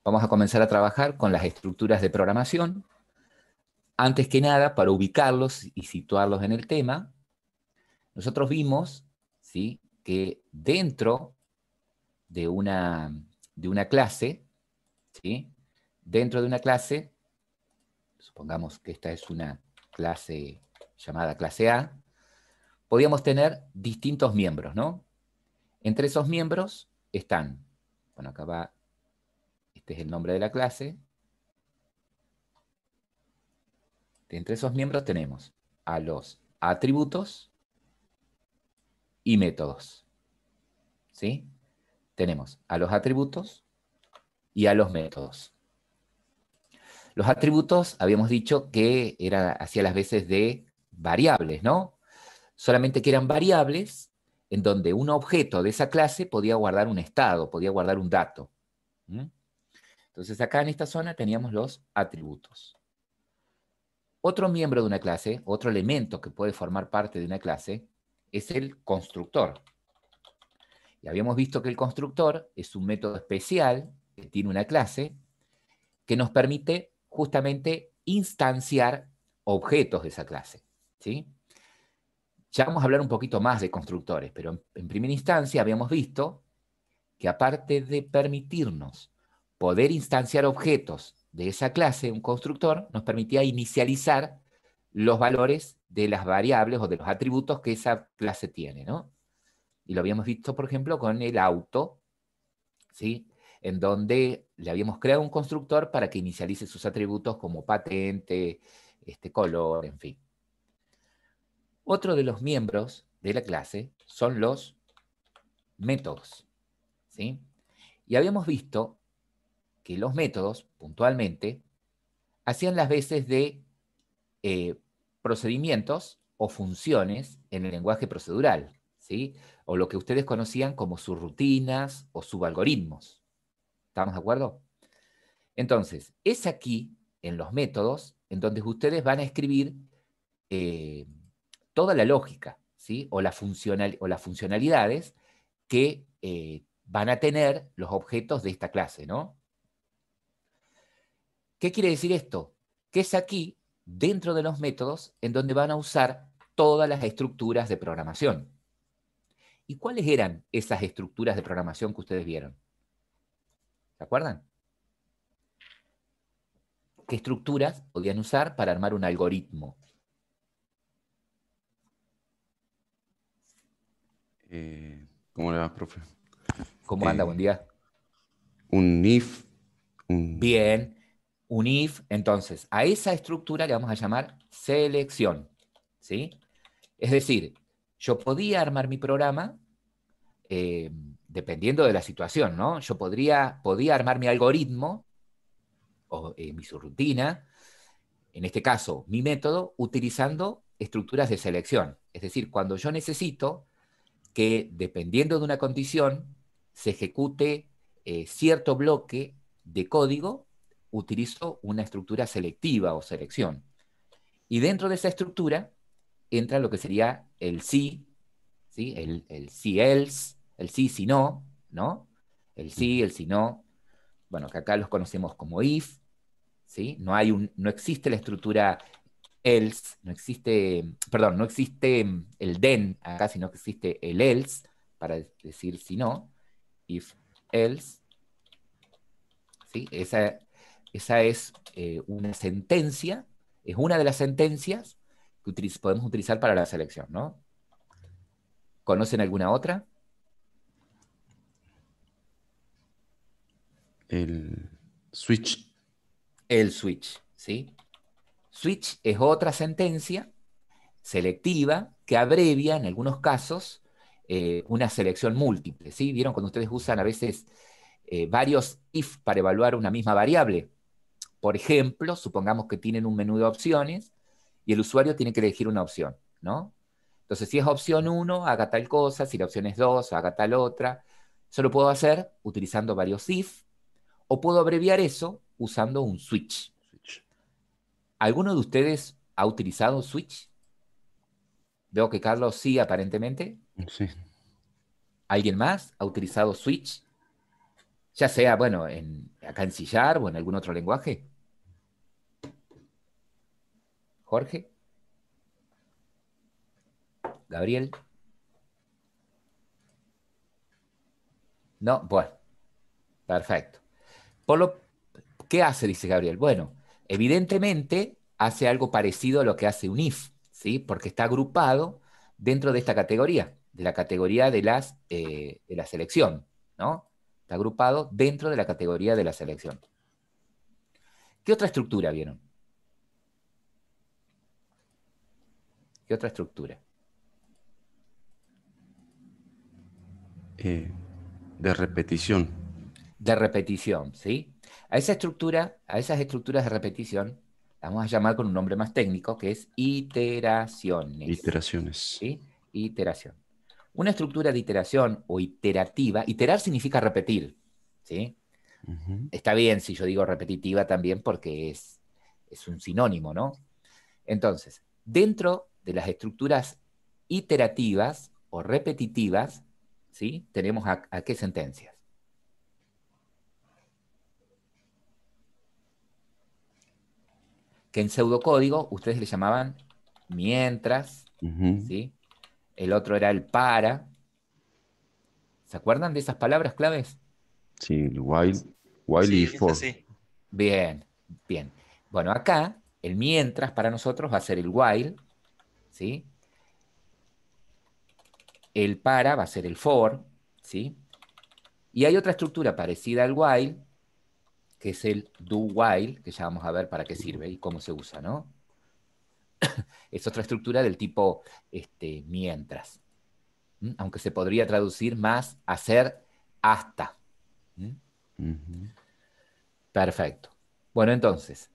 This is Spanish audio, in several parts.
Vamos a comenzar a trabajar con las estructuras de programación. Antes que nada, para ubicarlos y situarlos en el tema, nosotros vimos, ¿sí?, que dentro de una clase, ¿sí?, dentro de una clase, supongamos que esta es una clase llamada clase A, podíamos tener distintos miembros, ¿no? Entre esos miembros están, bueno, acá va, este es el nombre de la clase. Entre esos miembros tenemos a los atributos y métodos, ¿sí? Tenemos a los atributos y a los métodos. Los atributos habíamos dicho que hacía las veces de variables, ¿no? Solamente que eran variables en donde un objeto de esa clase podía guardar un estado, podía guardar un dato. ¿Mm? Entonces acá en esta zona teníamos los atributos. Otro miembro de una clase, otro elemento que puede formar parte de una clase, es el constructor. Y habíamos visto que el constructor es un método especial que tiene una clase que nos permite justamente instanciar objetos de esa clase, ¿sí? Ya vamos a hablar un poquito más de constructores, pero en primera instancia habíamos visto que aparte de permitirnos poder instanciar objetos de esa clase, un constructor nos permitía inicializar los valores de las variables o de los atributos que esa clase tiene, ¿no? Y lo habíamos visto, por ejemplo, con el auto, ¿sí?, en donde le habíamos creado un constructor para que inicialice sus atributos como patente, color, en fin. Otro de los miembros de la clase son los métodos, ¿sí? Y habíamos visto que los métodos, puntualmente, hacían las veces de eh, procedimientos o funciones en el lenguaje procedural, ¿sí? O lo que ustedes conocían como subrutinas o subalgoritmos. ¿Estamos de acuerdo? Entonces, es aquí, en los métodos, en donde ustedes van a escribir eh, toda la lógica, ¿sí?, o las funcionalidades que van a tener los objetos de esta clase, ¿no? ¿Qué quiere decir esto? Que es aquí, dentro de los métodos, en donde van a usar todas las estructuras de programación. ¿Y cuáles eran esas estructuras de programación que ustedes vieron? ¿Se acuerdan? ¿Qué estructuras podían usar para armar un algoritmo? ¿Cómo le va, profe? ¿Cómo anda? Buen Eh, día. un if, un... Bien, un if, entonces, a esa estructura le vamos a llamar selección, ¿sí? Es decir, yo podía armar mi programa dependiendo de la situación, ¿no? Yo podía armar mi algoritmo o mi subrutina, en este caso, mi método, utilizando estructuras de selección. Es decir, cuando yo necesito que, dependiendo de una condición, se ejecute cierto bloque de código, utilizo una estructura selectiva o selección. Y dentro de esa estructura entra lo que sería el sí, ¿sí?, el sí else, el sí si no, ¿no? El sí, el si no. Bueno, que acá los conocemos como if, ¿sí? No existe la estructura else, no existe, perdón, no existe el then acá, sino que existe el else para decir si no, if else, ¿sí? Esa es una sentencia, es una de las sentencias que podemos utilizar para la selección, ¿no? ¿Conocen alguna otra? el switch. El switch, ¿sí? Switch es otra sentencia selectiva que abrevia, en algunos casos, una selección múltiple, ¿sí? ¿Vieron cuando ustedes usan a veces varios if para evaluar una misma variable? Por ejemplo, supongamos que tienen un menú de opciones y el usuario tiene que elegir una opción, ¿no? Entonces, si es opción 1, haga tal cosa, si la opción es 2, haga tal otra. Eso lo puedo hacer utilizando varios if, o puedo abreviar eso usando un switch. Switch. ¿Alguno de ustedes ha utilizado switch? Veo que Carlos sí, aparentemente. Sí. ¿Alguien más ha utilizado switch? Ya sea, bueno, acá en Sillar o en algún otro lenguaje. Jorge, Gabriel. No, bueno, perfecto. Por lo, ¿Qué hace? Dice Gabriel. Bueno, evidentemente hace algo parecido a lo que hace un if, ¿sí? Porque está agrupado dentro de esta categoría, de la categoría de la selección, ¿no? Está agrupado dentro de la categoría de la selección. ¿Qué otra estructura vieron? ¿Qué otra estructura? De repetición. De repetición, ¿sí? A esa estructura, a esas estructuras de repetición, las vamos a llamar con un nombre más técnico, que es iteraciones, Iteraciones. ¿sí? Iteración. Una estructura de iteración o iterativa, iterar significa repetir, ¿sí? Ujú. Está bien si yo digo repetitiva también porque es un sinónimo, ¿no? Entonces, dentro de las estructuras iterativas o repetitivas, ¿sí? Tenemos a qué sentencias. Que en pseudocódigo ustedes le llamaban mientras, Ujú. ¿sí? El otro era el para. ¿Se acuerdan de esas palabras claves? Sí, while y Sí, es for. así. Bien, bien. Bueno, acá el mientras para nosotros va a ser el while, ¿sí? El para va a ser el for, ¿sí? Y hay otra estructura parecida al while, que es el do while, que ya vamos a ver para qué sirve y cómo se usa, ¿no? Es otra estructura del tipo mientras. Aunque se podría traducir más hacer hasta. ¿Mm? Ujú. Perfecto. Bueno, entonces,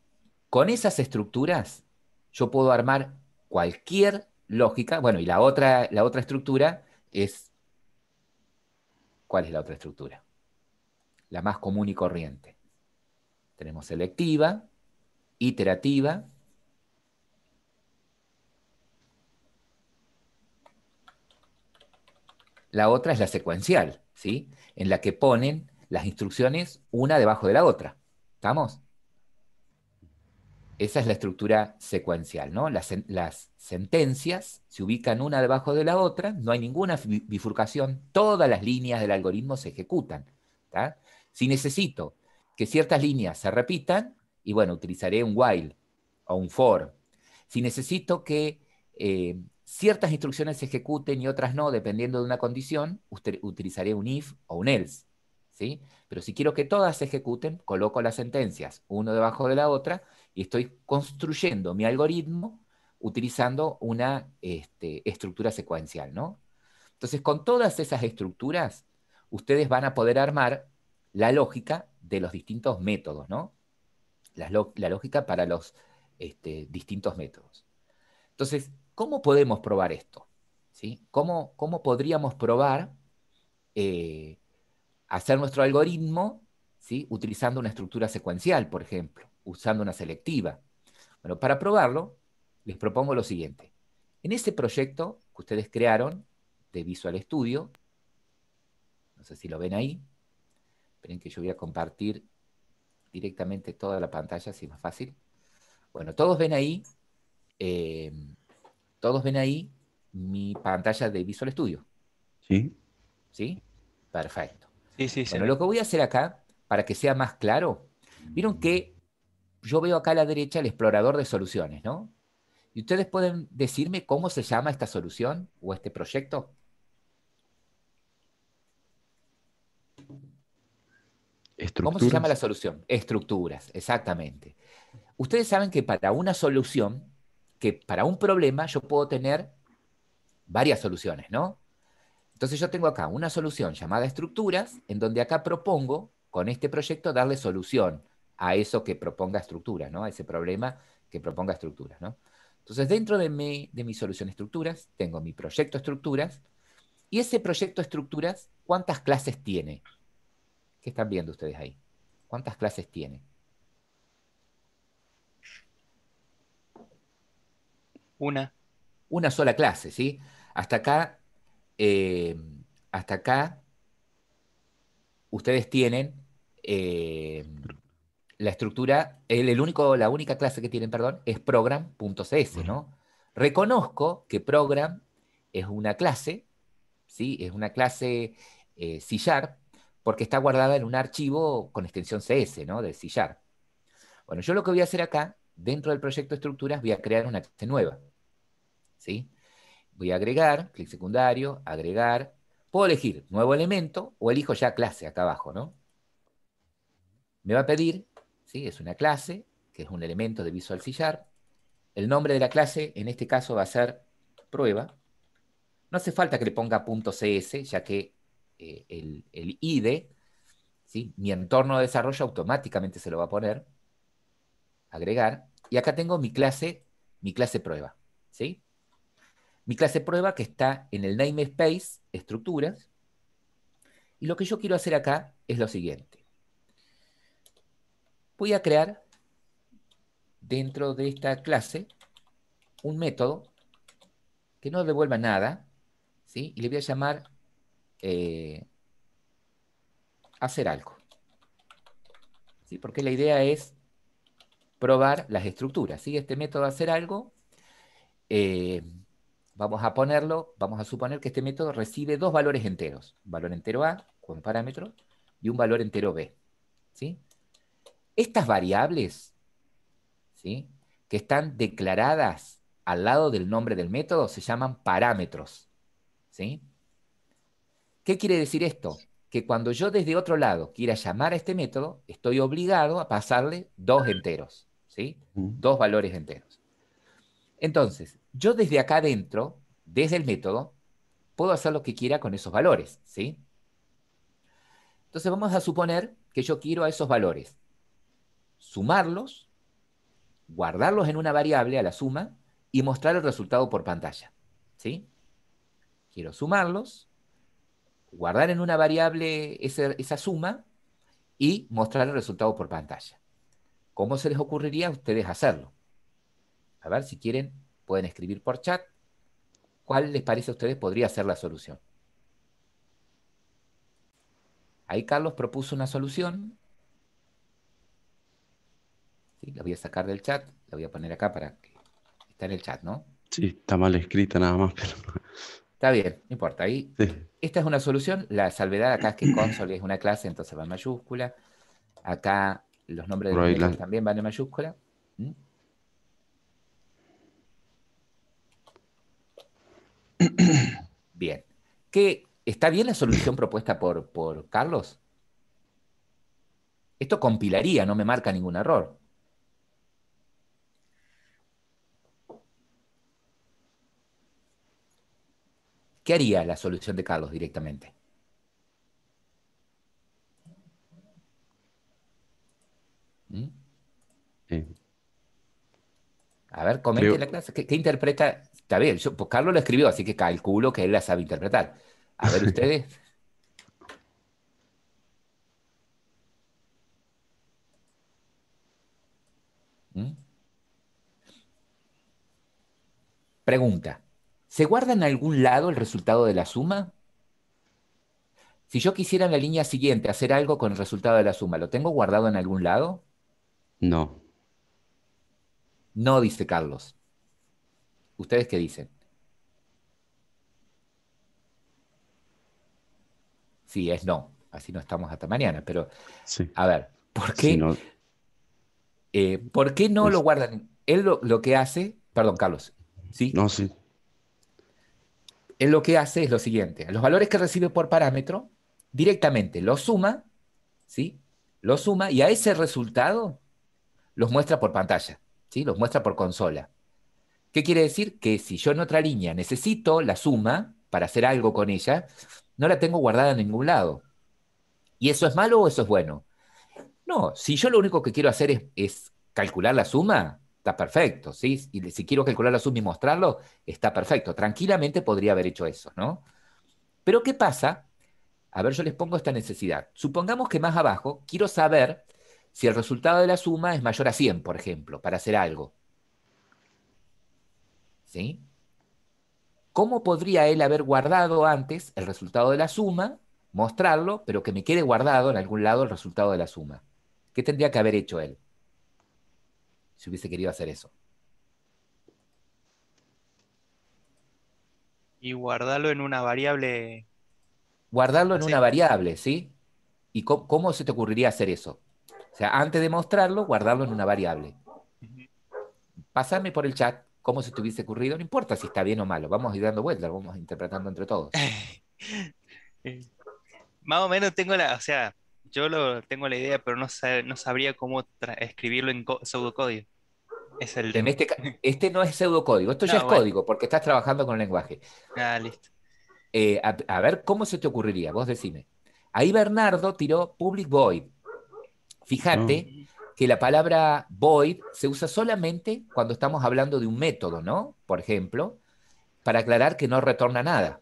con esas estructuras yo puedo armar cualquier lógica. Bueno, y la otra estructura es, ¿cuál es la otra estructura? La más común y corriente. Tenemos selectiva, iterativa. La otra es la secuencial, ¿sí? En la que ponen las instrucciones una debajo de la otra. ¿Estamos? Esa es la estructura secuencial, ¿no? Las sentencias se ubican una debajo de la otra, no hay ninguna bifurcación, todas las líneas del algoritmo se ejecutan. ¿Tá? Si necesito que ciertas líneas se repitan, y bueno, utilizaré un while o un for. Si necesito que ciertas instrucciones se ejecuten y otras no, dependiendo de una condición, utilizaré un if o un else. ¿Sí? Pero si quiero que todas se ejecuten, coloco las sentencias uno debajo de la otra y estoy construyendo mi algoritmo utilizando una estructura secuencial, ¿no? Entonces, con todas esas estructuras, ustedes van a poder armar la lógica de los distintos métodos, ¿no? La lógica para los distintos métodos. Entonces, ¿cómo podemos probar esto? ¿Sí? ¿Cómo podríamos probar eh, hacer nuestro algoritmo, ¿sí? Utilizando una estructura secuencial, por ejemplo, usando una selectiva? Bueno, para probarlo, les propongo lo siguiente. En ese proyecto que ustedes crearon de Visual Studio, no sé si lo ven ahí, esperen que yo voy a compartir directamente toda la pantalla, si es más fácil. Bueno, eh, todos ven ahí mi pantalla de Visual Studio, Sí. ¿sí? Perfecto. Sí, sí, se Bueno, ve. lo que voy a hacer acá, para que sea más claro, vieron que yo veo acá a la derecha el explorador de soluciones, ¿no? ¿Y ustedes pueden decirme cómo se llama esta solución o este proyecto? ¿Cómo se llama la Estructuras. solución? Estructuras, exactamente. Ustedes saben que para una solución, que para un problema yo puedo tener varias soluciones, ¿no? Entonces yo tengo acá una solución llamada estructuras, en donde acá propongo con este proyecto darle solución a eso que proponga estructuras, ¿no? A ese problema que proponga estructuras, ¿no? Entonces dentro de mi solución estructuras tengo mi proyecto estructuras y ese proyecto estructuras, ¿cuántas clases tiene? ¿Qué están viendo ustedes ahí? ¿Cuántas clases tiene? Una. Una sola clase, ¿sí? Hasta acá, eh, hasta acá ustedes tienen eh, la estructura, la única clase que tienen, perdón, es program.cs, ¿no? Reconozco que program es una clase, ¿sí? Es una clase C Sharp, porque está guardada en un archivo con extensión CS, ¿no? De C Sharp. Bueno, yo lo que voy a hacer acá, dentro del proyecto de estructuras, voy a crear una clase nueva, ¿sí? Voy a agregar, clic secundario, agregar. Puedo elegir nuevo elemento o elijo ya clase acá abajo, ¿no? Me va a pedir, ¿sí? Es una clase, que es un elemento de Visual C Sharp. El nombre de la clase, en este caso, va a ser prueba. No hace falta que le ponga .cs, ya que el IDE, ¿sí? Mi entorno de desarrollo automáticamente se lo va a poner. Agregar. Y acá tengo mi clase prueba, ¿sí? Mi clase prueba que está en el namespace, estructuras. Y lo que yo quiero hacer acá es lo siguiente. Voy a crear dentro de esta clase un método que no devuelva nada, ¿sí? Y le voy a llamar eh, hacer algo, ¿sí? Porque la idea es probar las estructuras, ¿sí? Este método hacer algo, eh, vamos a suponer que este método recibe dos valores enteros, un valor entero A con parámetro y un valor entero B, ¿sí? Estas variables, ¿sí? Que están declaradas al lado del nombre del método se llaman parámetros, ¿sí? ¿Qué quiere decir esto? Que cuando yo desde otro lado quiera llamar a este método, estoy obligado a pasarle dos enteros, ¿sí? Dos valores enteros. Entonces, yo desde acá adentro, desde el método, puedo hacer lo que quiera con esos valores, ¿sí? Entonces vamos a suponer que yo quiero a esos valores sumarlos, guardarlos en una variable a la suma y mostrar el resultado por pantalla, ¿sí? Quiero sumarlos, guardar en una variable esa suma y mostrar el resultado por pantalla. ¿Cómo se les ocurriría a ustedes hacerlo? A ver, si quieren, pueden escribir por chat. ¿Cuál les parece a ustedes podría ser la solución? Ahí Carlos propuso una solución. ¿Sí? La voy a sacar del chat. La voy a poner acá para que está en el chat, ¿no? Sí, está mal escrita nada más, pero Está bien, no importa. Ahí, sí. esta es una solución. La salvedad acá es que console es una clase, entonces va en mayúscula. Acá los nombres de Por los ahí métodos también van en mayúscula. ¿Mm? Bien. ¿Está bien la solución propuesta por Carlos? Esto compilaría, no me marca ningún error. ¿Qué haría la solución de Carlos directamente? ¿Mm? eh, A ver, comente en creo, la clase. ¿Qué interpreta? Está bien, pues Carlos lo escribió, así que calculo que él la sabe interpretar. A ver, ustedes. ¿Mm? Pregunta. ¿Se guarda en algún lado el resultado de la suma? Si yo quisiera en la línea siguiente hacer algo con el resultado de la suma, ¿lo tengo guardado en algún lado? no, No, dice Carlos. ¿Ustedes qué dicen? Sí, es no. Así no estamos hasta mañana. Pero, sí, a ver, si no, ¿por qué no lo es, guardan? Él lo que hace, perdón, Carlos, ¿sí? no, sí, Él lo que hace es lo siguiente. Los valores que recibe por parámetro, directamente los suma, ¿sí? Los suma y a ese resultado los muestra por pantalla, ¿sí? Los muestra por consola. ¿Qué quiere decir? Que si yo en otra línea necesito la suma para hacer algo con ella, no la tengo guardada en ningún lado. ¿Y eso es malo o eso es bueno? No, si yo lo único que quiero hacer es calcular la suma, está perfecto, ¿sí? Y si quiero calcular la suma y mostrarlo, está perfecto. Tranquilamente podría haber hecho eso, ¿no? Pero ¿qué pasa? A ver, yo les pongo esta necesidad. Supongamos que más abajo quiero saber si el resultado de la suma es mayor a 100, por ejemplo, para hacer algo, ¿sí? ¿Cómo podría él haber guardado antes el resultado de la suma mostrarlo, pero que me quede guardado en algún lado el resultado de la suma. ¿Qué tendría que haber hecho él si hubiese querido hacer eso? Y guardarlo en una variable Guardarlo en una así. variable, ¿sí? ¿Y cómo se te ocurriría hacer eso? O sea, antes de mostrarlo, guardarlo en una variable. Ujú. Pásame por el chat cómo se te hubiese ocurrido, no importa si está bien o malo, vamos a ir dando vueltas, vamos interpretando entre todos. Eh, Más o menos tengo o sea, tengo la idea, pero no sabría cómo escribirlo en pseudocódigo. Ese es el En tema. este no es pseudocódigo, esto ya es No, bueno, código, porque estás trabajando con el lenguaje. listo. A ver, ¿cómo se te ocurriría? Vos decime. Ahí Bernardo tiró public void. No, Fíjate Ujú. que la palabra void se usa solamente cuando estamos hablando de un método, ¿no? Por ejemplo, para aclarar que no retorna nada.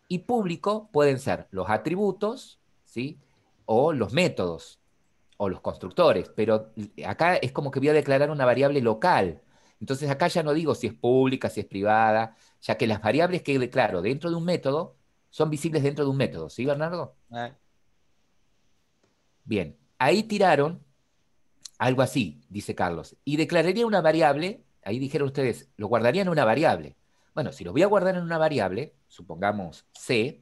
Y público pueden ser los atributos, ¿sí? O los métodos, o los constructores, pero acá es como que voy a declarar una variable local. Entonces acá ya no digo si es pública, si es privada, ya que las variables que declaro dentro de un método son visibles dentro de un método, ¿sí, Bernardo? Ah, Bien, ahí tiraron algo así, dice Carlos, y declararía una variable, ahí dijeron ustedes, lo guardaría en una variable. Bueno, si lo voy a guardar en una variable, supongamos C,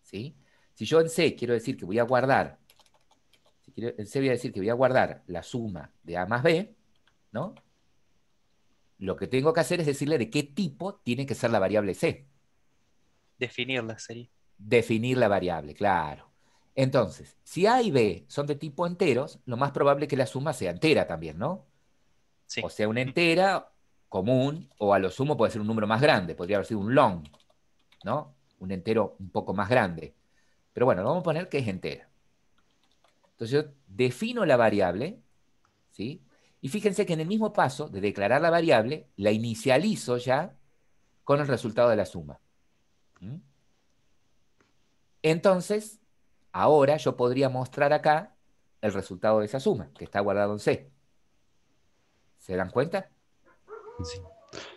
¿sí? Si yo en C quiero decir que voy a guardar, si quiero, en C voy a decir que voy a guardar la suma de A más B, ¿no? Lo que tengo que hacer es decirle de qué tipo tiene que ser la variable C. definirla sería. Definir la variable, claro. Entonces, si A y B son de tipo enteros, lo más probable es que la suma sea entera también, ¿no? O Sí. sea, una entera común, o a lo sumo puede ser un número más grande, podría haber sido un long, ¿no? Un entero un poco más grande. Pero bueno, vamos a poner que es entera. Entonces yo defino la variable, ¿sí? Y fíjense que en el mismo paso de declarar la variable, la inicializo ya con el resultado de la suma. ¿Mm? Entonces, ahora yo podría mostrar acá el resultado de esa suma, que está guardado en C. ¿Se dan cuenta? sí.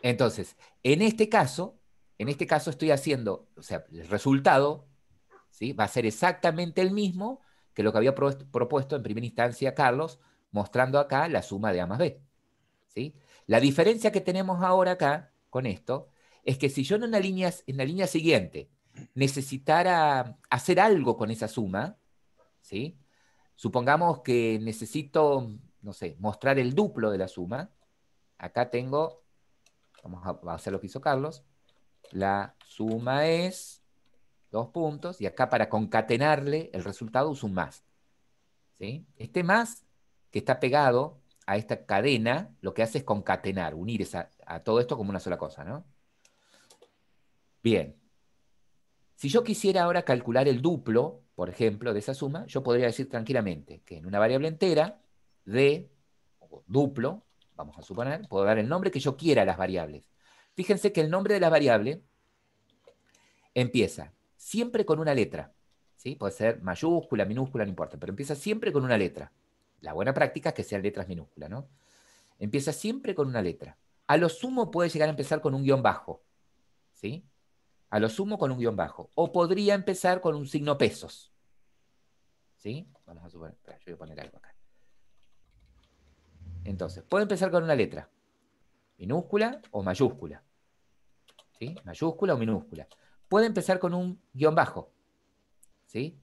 Entonces, en este caso estoy haciendo, o sea, el resultado, ¿sí? Va a ser exactamente el mismo que lo que había propuesto en primera instancia Carlos, mostrando acá la suma de A más B, ¿sí? La diferencia que tenemos ahora acá con esto es que si yo en la línea siguiente necesitara hacer algo con esa suma, ¿sí? Supongamos que necesito, no sé, mostrar el duplo de la suma. Acá tengo, vamos a hacer lo que hizo Carlos, la suma es dos puntos, y acá para concatenarle el resultado uso un más, ¿sí? Este más que está pegado a esta cadena, lo que hace es concatenar, unir a todo esto como una sola cosa, ¿no? Bien, si yo quisiera ahora calcular el duplo, por ejemplo, de esa suma, yo podría decir tranquilamente que en una variable entera, d, o duplo, vamos a suponer, puedo dar el nombre que yo quiera a las variables. Fíjense que el nombre de la variable empieza siempre con una letra, ¿sí? Puede ser mayúscula, minúscula, no importa, pero empieza siempre con una letra. La buena práctica es que sean letras minúsculas, ¿no? Empieza siempre con una letra. A lo sumo puede llegar a empezar con un guión bajo, ¿sí? A lo sumo con un guión bajo. O podría empezar con un signo pesos, ¿sí? Vamos a suponer, espera, yo voy a poner algo acá. Entonces, puede empezar con una letra, minúscula o mayúscula, ¿sí? Mayúscula o minúscula. Puede empezar con un guión bajo, ¿sí?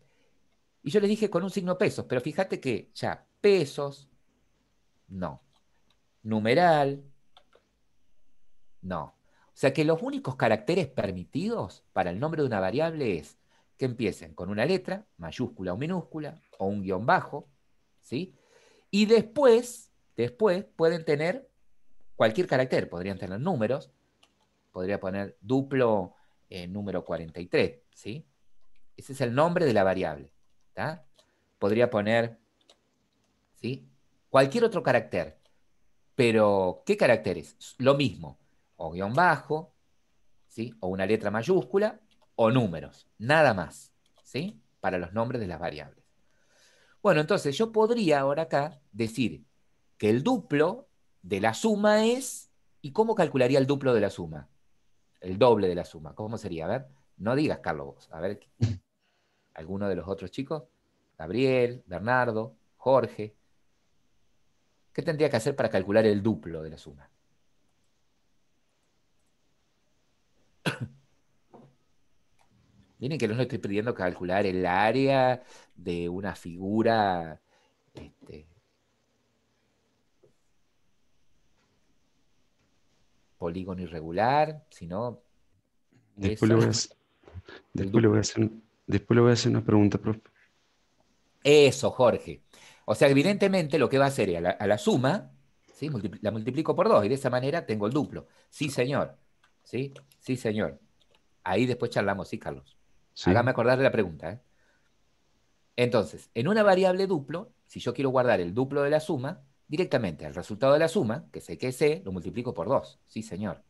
Y yo les dije con un signo pesos, pero fíjate que ya pesos, no. Numeral, no. O sea que los únicos caracteres permitidos para el nombre de una variable es que empiecen con una letra, mayúscula o minúscula, o un guión bajo, ¿sí? Y después pueden tener cualquier carácter, podrían tener números, podría poner duplo número 43, ¿sí? Ese es el nombre de la variable, ¿tá? Podría poner, ¿sí? Cualquier otro carácter, pero ¿qué caracteres? Lo mismo, o guión bajo, ¿sí? O una letra mayúscula, o números, nada más, ¿sí? Para los nombres de las variables. Bueno, entonces yo podría ahora acá decir que el duplo de la suma es, ¿y cómo calcularía el duplo de la suma? El doble de la suma, ¿cómo sería? A ver, no digas, Carlos, vos, a ver. ¿Alguno de los otros chicos? Gabriel, Bernardo, Jorge. ¿Qué tendría que hacer para calcular el duplo de la suma? Miren que no le estoy pidiendo calcular el área de una figura este, polígono irregular, sino Después le eso, voy a, el después le voy a duplo. hacer, después le voy a hacer una pregunta, profe. Eso, Jorge. O sea, evidentemente lo que va a hacer es a la suma, ¿sí? La multiplico por 2 y de esa manera tengo el duplo. Sí, señor. ¿Sí? Sí, señor. Ahí después charlamos, sí, Carlos. ¿Sí? Hágame acordar de la pregunta, ¿eh? Entonces, en una variable duplo, si yo quiero guardar el duplo de la suma, directamente el resultado de la suma, que sé, lo multiplico por 2. Sí, señor.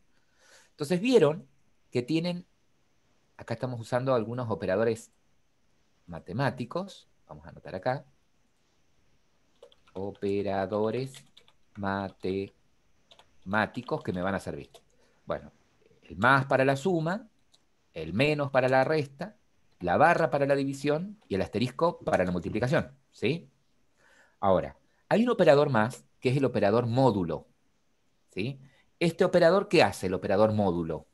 Entonces, vieron que tienen, acá estamos usando algunos operadores matemáticos. Vamos a anotar acá. Operadores matemáticos que me van a servir. Bueno, el más para la suma, el menos para la resta, la barra para la división y el asterisco para la multiplicación. ¿Sí? Ahora, hay un operador más que es el operador módulo. ¿Sí? Este operador, ¿qué hace el operador módulo?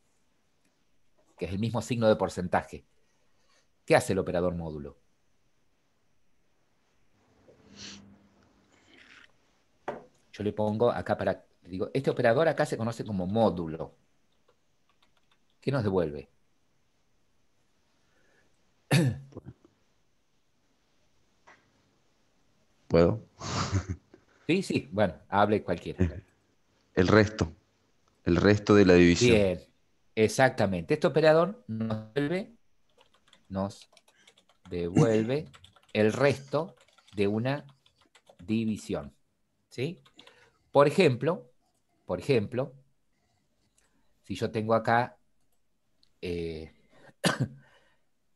Que es el mismo signo de porcentaje. ¿Qué hace el operador módulo? Yo le pongo acá para, digo, este operador acá se conoce como módulo. ¿Qué nos devuelve? ¿Puedo? Sí, sí, bueno, hable cualquiera. El resto. El resto de la división. Bien, exactamente. Este operador nos devuelve el resto de una división. ¿Sí? Por ejemplo, por ejemplo, si yo tengo acá eh,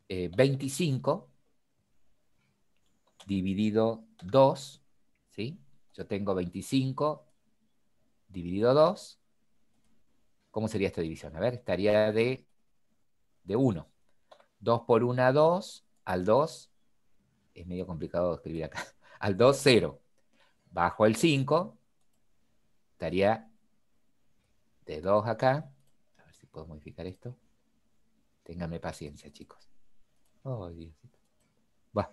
25 dividido 2, ¿sí? Yo tengo 25 dividido 2. ¿Cómo sería esta división? A ver, estaría de 1. 2 por 1, 2. Al 2, es medio complicado de escribir acá. Al 2, 0. Bajo el 5, estaría de 2 acá. A ver si puedo modificar esto. Ténganme paciencia, chicos. Oh, Diosito. Bueno,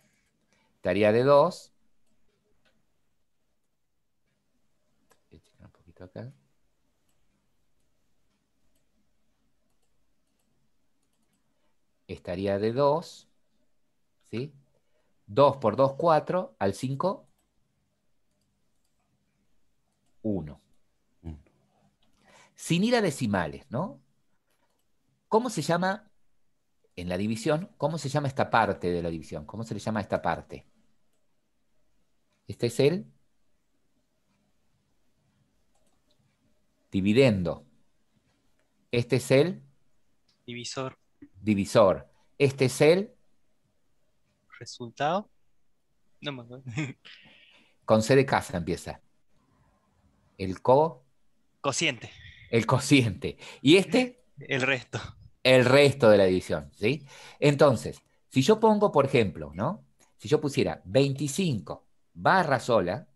estaría de 2. Voy a checar un poquito acá. Estaría de 2, ¿sí? 2 por 2, 4. Al 5, 1. Mm. Sin ir a decimales, ¿no? ¿Cómo se llama en la división? ¿Cómo se llama esta parte de la división? ¿Cómo se le llama a esta parte? Este es el dividendo. Este es el Divisor. divisor. Este es el, Resultado. No me acuerdo. con C de casa empieza. El co, Cociente. el cociente. Y este, El resto. el resto de la división, ¿sí? Entonces, si yo pongo, por ejemplo, ¿no? Si yo pusiera 25 barra sola,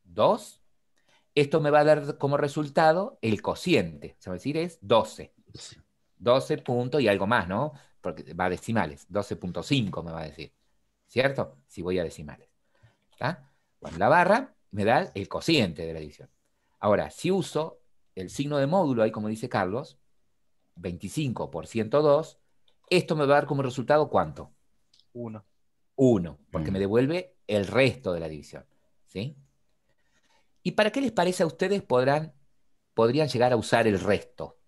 2, esto me va a dar como resultado el cociente. Se va a decir es 12. 12 puntos y algo más, ¿no? Porque va a decimales. 12,5 me va a decir. ¿Cierto? Si voy a decimales. ¿Está? Bueno, la barra me da el cociente de la división. Ahora, si uso el signo de módulo, ahí como dice Carlos, 25 por 102, esto me va a dar como resultado ¿cuánto? 1. 1, porque me Mm. devuelve el resto de la división. ¿Sí? ¿Y para qué les parece a ustedes podrían llegar a usar el resto?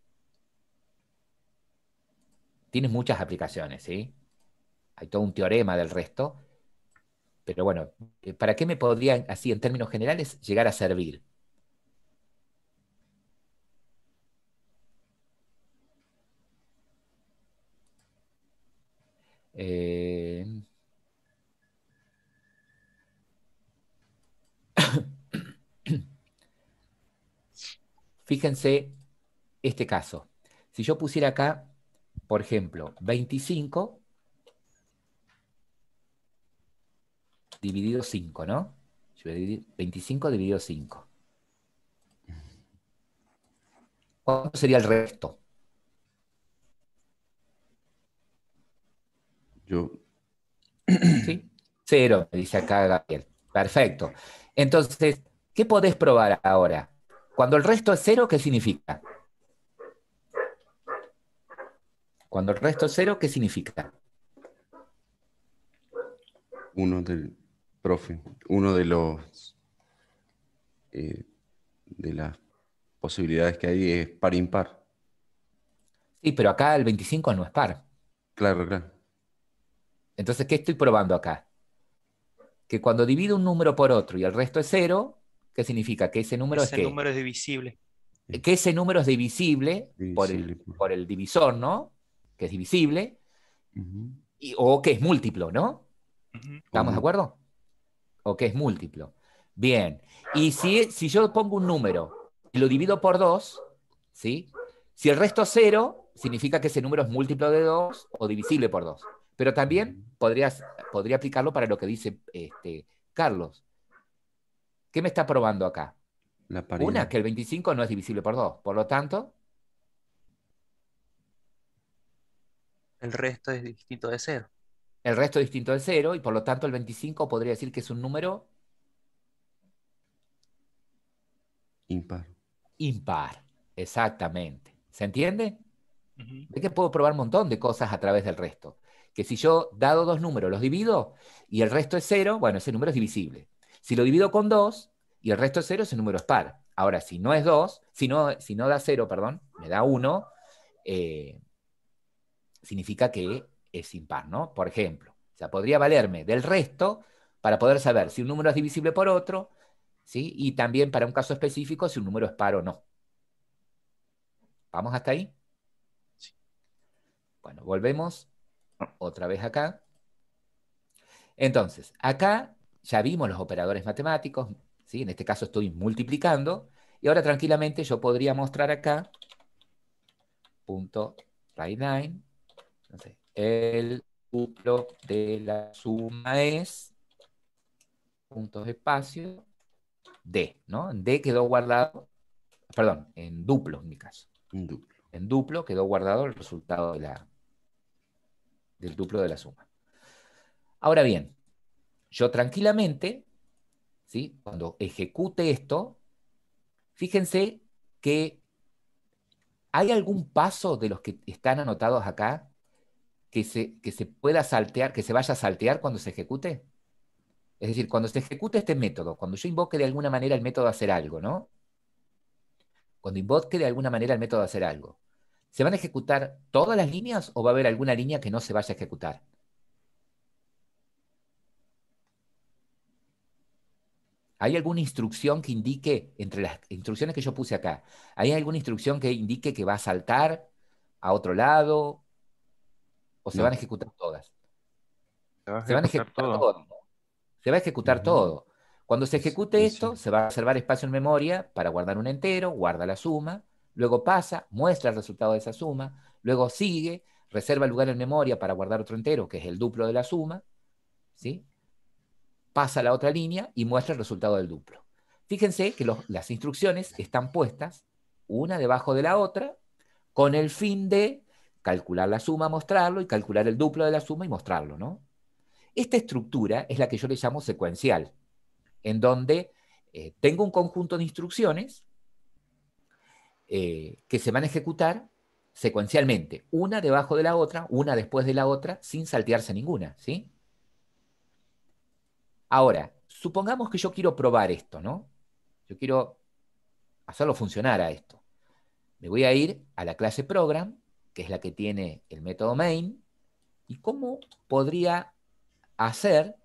Tiene muchas aplicaciones, ¿sí? Hay todo un teorema del resto, pero bueno, ¿para qué me podrían, así en términos generales, llegar a servir? Eh, Fíjense este caso. Si yo pusiera acá, por ejemplo, 25 dividido 5, ¿no? Yo voy a dividir 25 dividido 5. ¿Cuánto sería el resto? Yo, ¿Sí? 0, me dice acá Gabriel. Perfecto. Entonces, ¿qué podés probar ahora? Cuando el resto es 0, ¿qué significa? Cuando el resto es 0, ¿qué significa? uno del profe, uno de los eh, de las posibilidades que hay es par impar. Sí, pero acá el 25 no es par. Claro, claro. Entonces, ¿qué estoy probando acá? Que cuando divido un número por otro y el resto es 0, ¿qué significa? Que ese número es Ese qué? número es divisible. Que ese número es divisible Divisible por el divisor, ¿no? Que es divisible, ujú. o que es múltiplo, ¿no? Ujú. O ¿Estamos de acuerdo? O que es múltiplo. Bien. Y si yo pongo un número y lo divido por 2, ¿sí? Si el resto es 0, significa que ese número es múltiplo de 2 o divisible por 2. Pero también podría aplicarlo para lo que dice Carlos. ¿Qué me está probando acá? la Una, paridad. que el 25 no es divisible por 2. Por lo tanto, El resto es distinto de cero. el resto es distinto de 0 y por lo tanto el 25 podría decir que es un número Impar. impar. Exactamente. ¿Se entiende? Ujú. Ve que puedo probar un montón de cosas a través del resto. Que si yo, dado dos números, los divido y el resto es 0, bueno, ese número es divisible. Si lo divido con 2 y el resto es 0, ese número es par. Ahora, si no es 2, si no da 0, perdón, me da 1, eh, significa que es impar, ¿no? Por ejemplo, o sea, podría valerme del resto para poder saber si un número es divisible por otro, ¿sí? Y también para un caso específico si un número es par o no. ¿Vamos hasta ahí? Sí. Bueno, volvemos otra vez acá. Entonces, acá ya vimos los operadores matemáticos, ¿sí? En este caso estoy multiplicando, y ahora tranquilamente yo podría mostrar acá, punto write9, no sé, el duplo de la suma es, puntos espacio, D, ¿no? En D quedó guardado, perdón, en duplo en mi caso. Un duplo. En duplo quedó guardado el resultado del duplo de la suma. Ahora bien, yo tranquilamente, ¿sí? Cuando ejecute esto, fíjense que hay algún paso de los que están anotados acá que se pueda saltear, que se vaya a saltear cuando se ejecute. Es decir, cuando se ejecute este método, cuando yo invoque de alguna manera el método de hacer algo, ¿no? Cuando invoque de alguna manera el método de hacer algo, ¿se van a ejecutar todas las líneas o va a haber alguna línea que no se vaya a ejecutar? ¿Hay alguna instrucción que indique, entre las instrucciones que yo puse acá, ¿hay alguna instrucción que indique que va a saltar a otro lado o se van a No. ejecutar todas? Se va a Se van a ejecutar ejecutar todo. todas, ¿no? Se va a ejecutar Ujú. todo. Cuando se ejecute esto, Secuencia. se va a reservar espacio en memoria para guardar un entero, guarda la suma, luego pasa, muestra el resultado de esa suma, luego sigue, reserva lugar en memoria para guardar otro entero, que es el duplo de la suma, ¿sí? Pasa a la otra línea y muestra el resultado del duplo. Fíjense que las instrucciones están puestas una debajo de la otra con el fin de calcular la suma, mostrarlo, y calcular el duplo de la suma y mostrarlo, ¿no? Esta estructura es la que yo le llamo secuencial, en donde tengo un conjunto de instrucciones que se van a ejecutar secuencialmente, una debajo de la otra, una después de la otra, sin saltearse ninguna, ¿sí? Ahora, supongamos que yo quiero probar esto, ¿no? Yo quiero hacerlo funcionar a esto. Me voy a ir a la clase program, que es la que tiene el método main, y cómo podría hacer,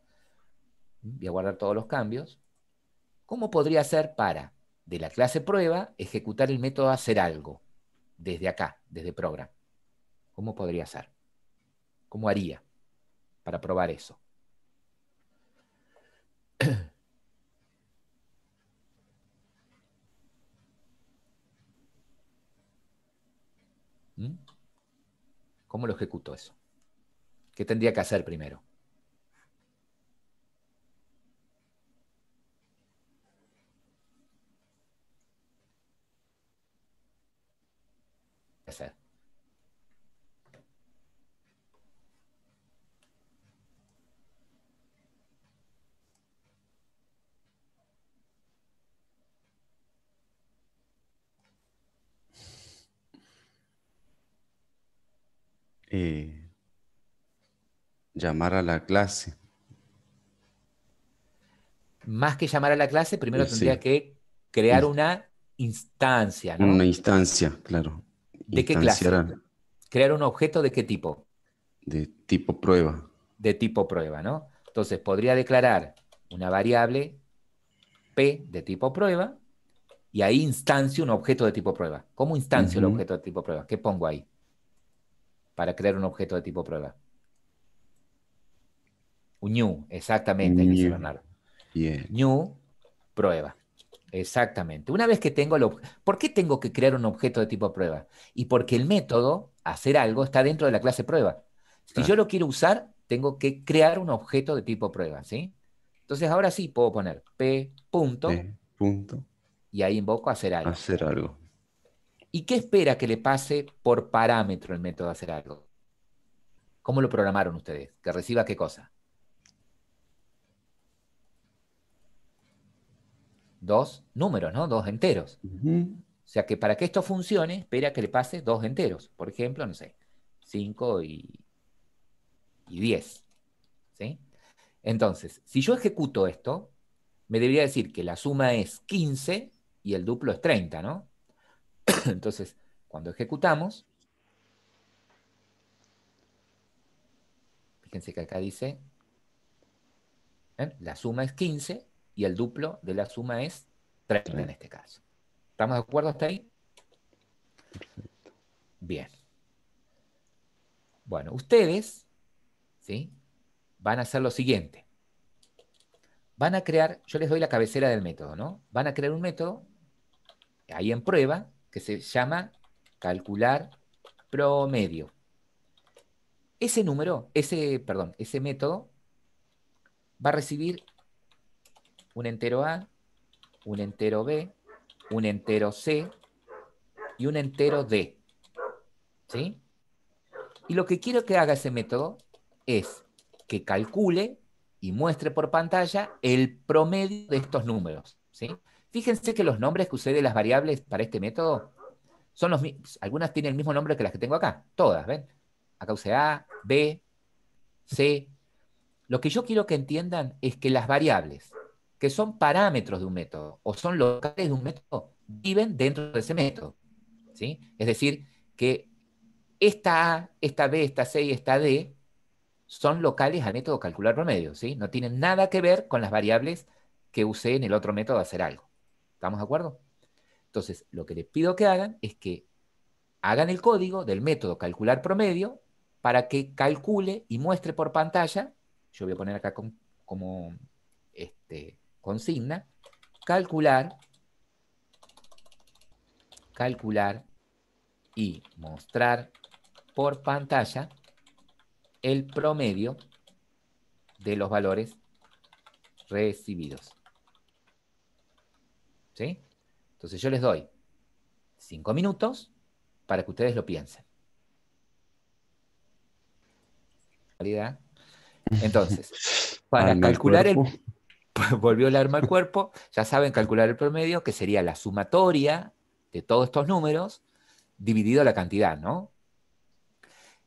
voy a guardar todos los cambios, cómo podría hacer para, de la clase prueba, ejecutar el método hacer algo, desde acá, desde program. ¿Cómo podría ser? ¿Cómo haría para probar eso? ¿Mm? ¿Cómo lo ejecuto eso? ¿Qué tendría que hacer primero? hacer? Eh, llamar a la clase. Más que llamar a la clase, primero tendría Sí, que crear ins- una instancia, una ¿no? instancia, claro. ¿De qué Instanciar clase? Crear un objeto de qué tipo? de tipo prueba. De tipo prueba, ¿no? Entonces podría declarar una variable P de tipo prueba y ahí instancio un objeto de tipo prueba. ¿Cómo instancio el Ujú. objeto de tipo prueba? ¿Qué pongo ahí para crear un objeto de tipo prueba? Un new, exactamente, ahí dice New. Bernardo. Bien. New prueba. Exactamente. Una vez que tengo ¿Por qué tengo que crear un objeto de tipo prueba? Y porque el método, hacer algo, está dentro de la clase prueba. Si yo Claro. lo quiero usar, tengo que crear un objeto de tipo prueba, ¿sí? Entonces ahora sí puedo poner p punto Punto. y ahí invoco hacer algo. Hacer algo. ¿Y qué espera que le pase por parámetro el método hacer algo? ¿Cómo lo programaron ustedes? ¿Que reciba qué cosa? Dos números, ¿no? Dos enteros. Ujú. O sea que para que esto funcione, espera que le pase dos enteros. Por ejemplo, no sé, 5 y 10. ¿Sí? Entonces, si yo ejecuto esto, me debería decir que la suma es 15 y el duplo es 30, ¿no? Entonces, cuando ejecutamos, fíjense que acá dice, ¿ven? La suma es 15 y el duplo de la suma es 30 en este caso. ¿Estamos de acuerdo hasta ahí? Bien. Bueno, ustedes, ¿sí? Van a hacer lo siguiente. Van a crear, yo les doy la cabecera del método, ¿no? Van a crear un método ahí en prueba que se llama calcular promedio. Ese número, perdón, ese método va a recibir un entero A, un entero B, un entero C y un entero D. ¿Sí? Y lo que quiero que haga ese método es que calcule y muestre por pantalla el promedio de estos números. ¿Sí? Fíjense que los nombres que usé de las variables para este método son los mismos. Algunas tienen el mismo nombre que las que tengo acá. Todas, ¿ven? Acá usé A, B, C. Lo que yo quiero que entiendan es que las variables, que son parámetros de un método o son locales de un método, viven dentro de ese método. ¿Sí? Es decir, que esta A, esta B, esta C y esta D son locales al método calcular promedio. ¿Sí? No tienen nada que ver con las variables que usé en el otro método de hacer algo. ¿Estamos de acuerdo? Entonces, lo que les pido que hagan es que hagan el código del método calcular promedio para que calcule y muestre por pantalla, yo voy a poner acá como consigna, calcular, calcular y mostrar por pantalla el promedio de los valores recibidos. ¿Sí? Entonces yo les doy 5 minutos para que ustedes lo piensen. Entonces, para Alma al calcular cuerpo. el volvió el arma al cuerpo, ya saben calcular el promedio, que sería la sumatoria de todos estos números dividido la cantidad, ¿no?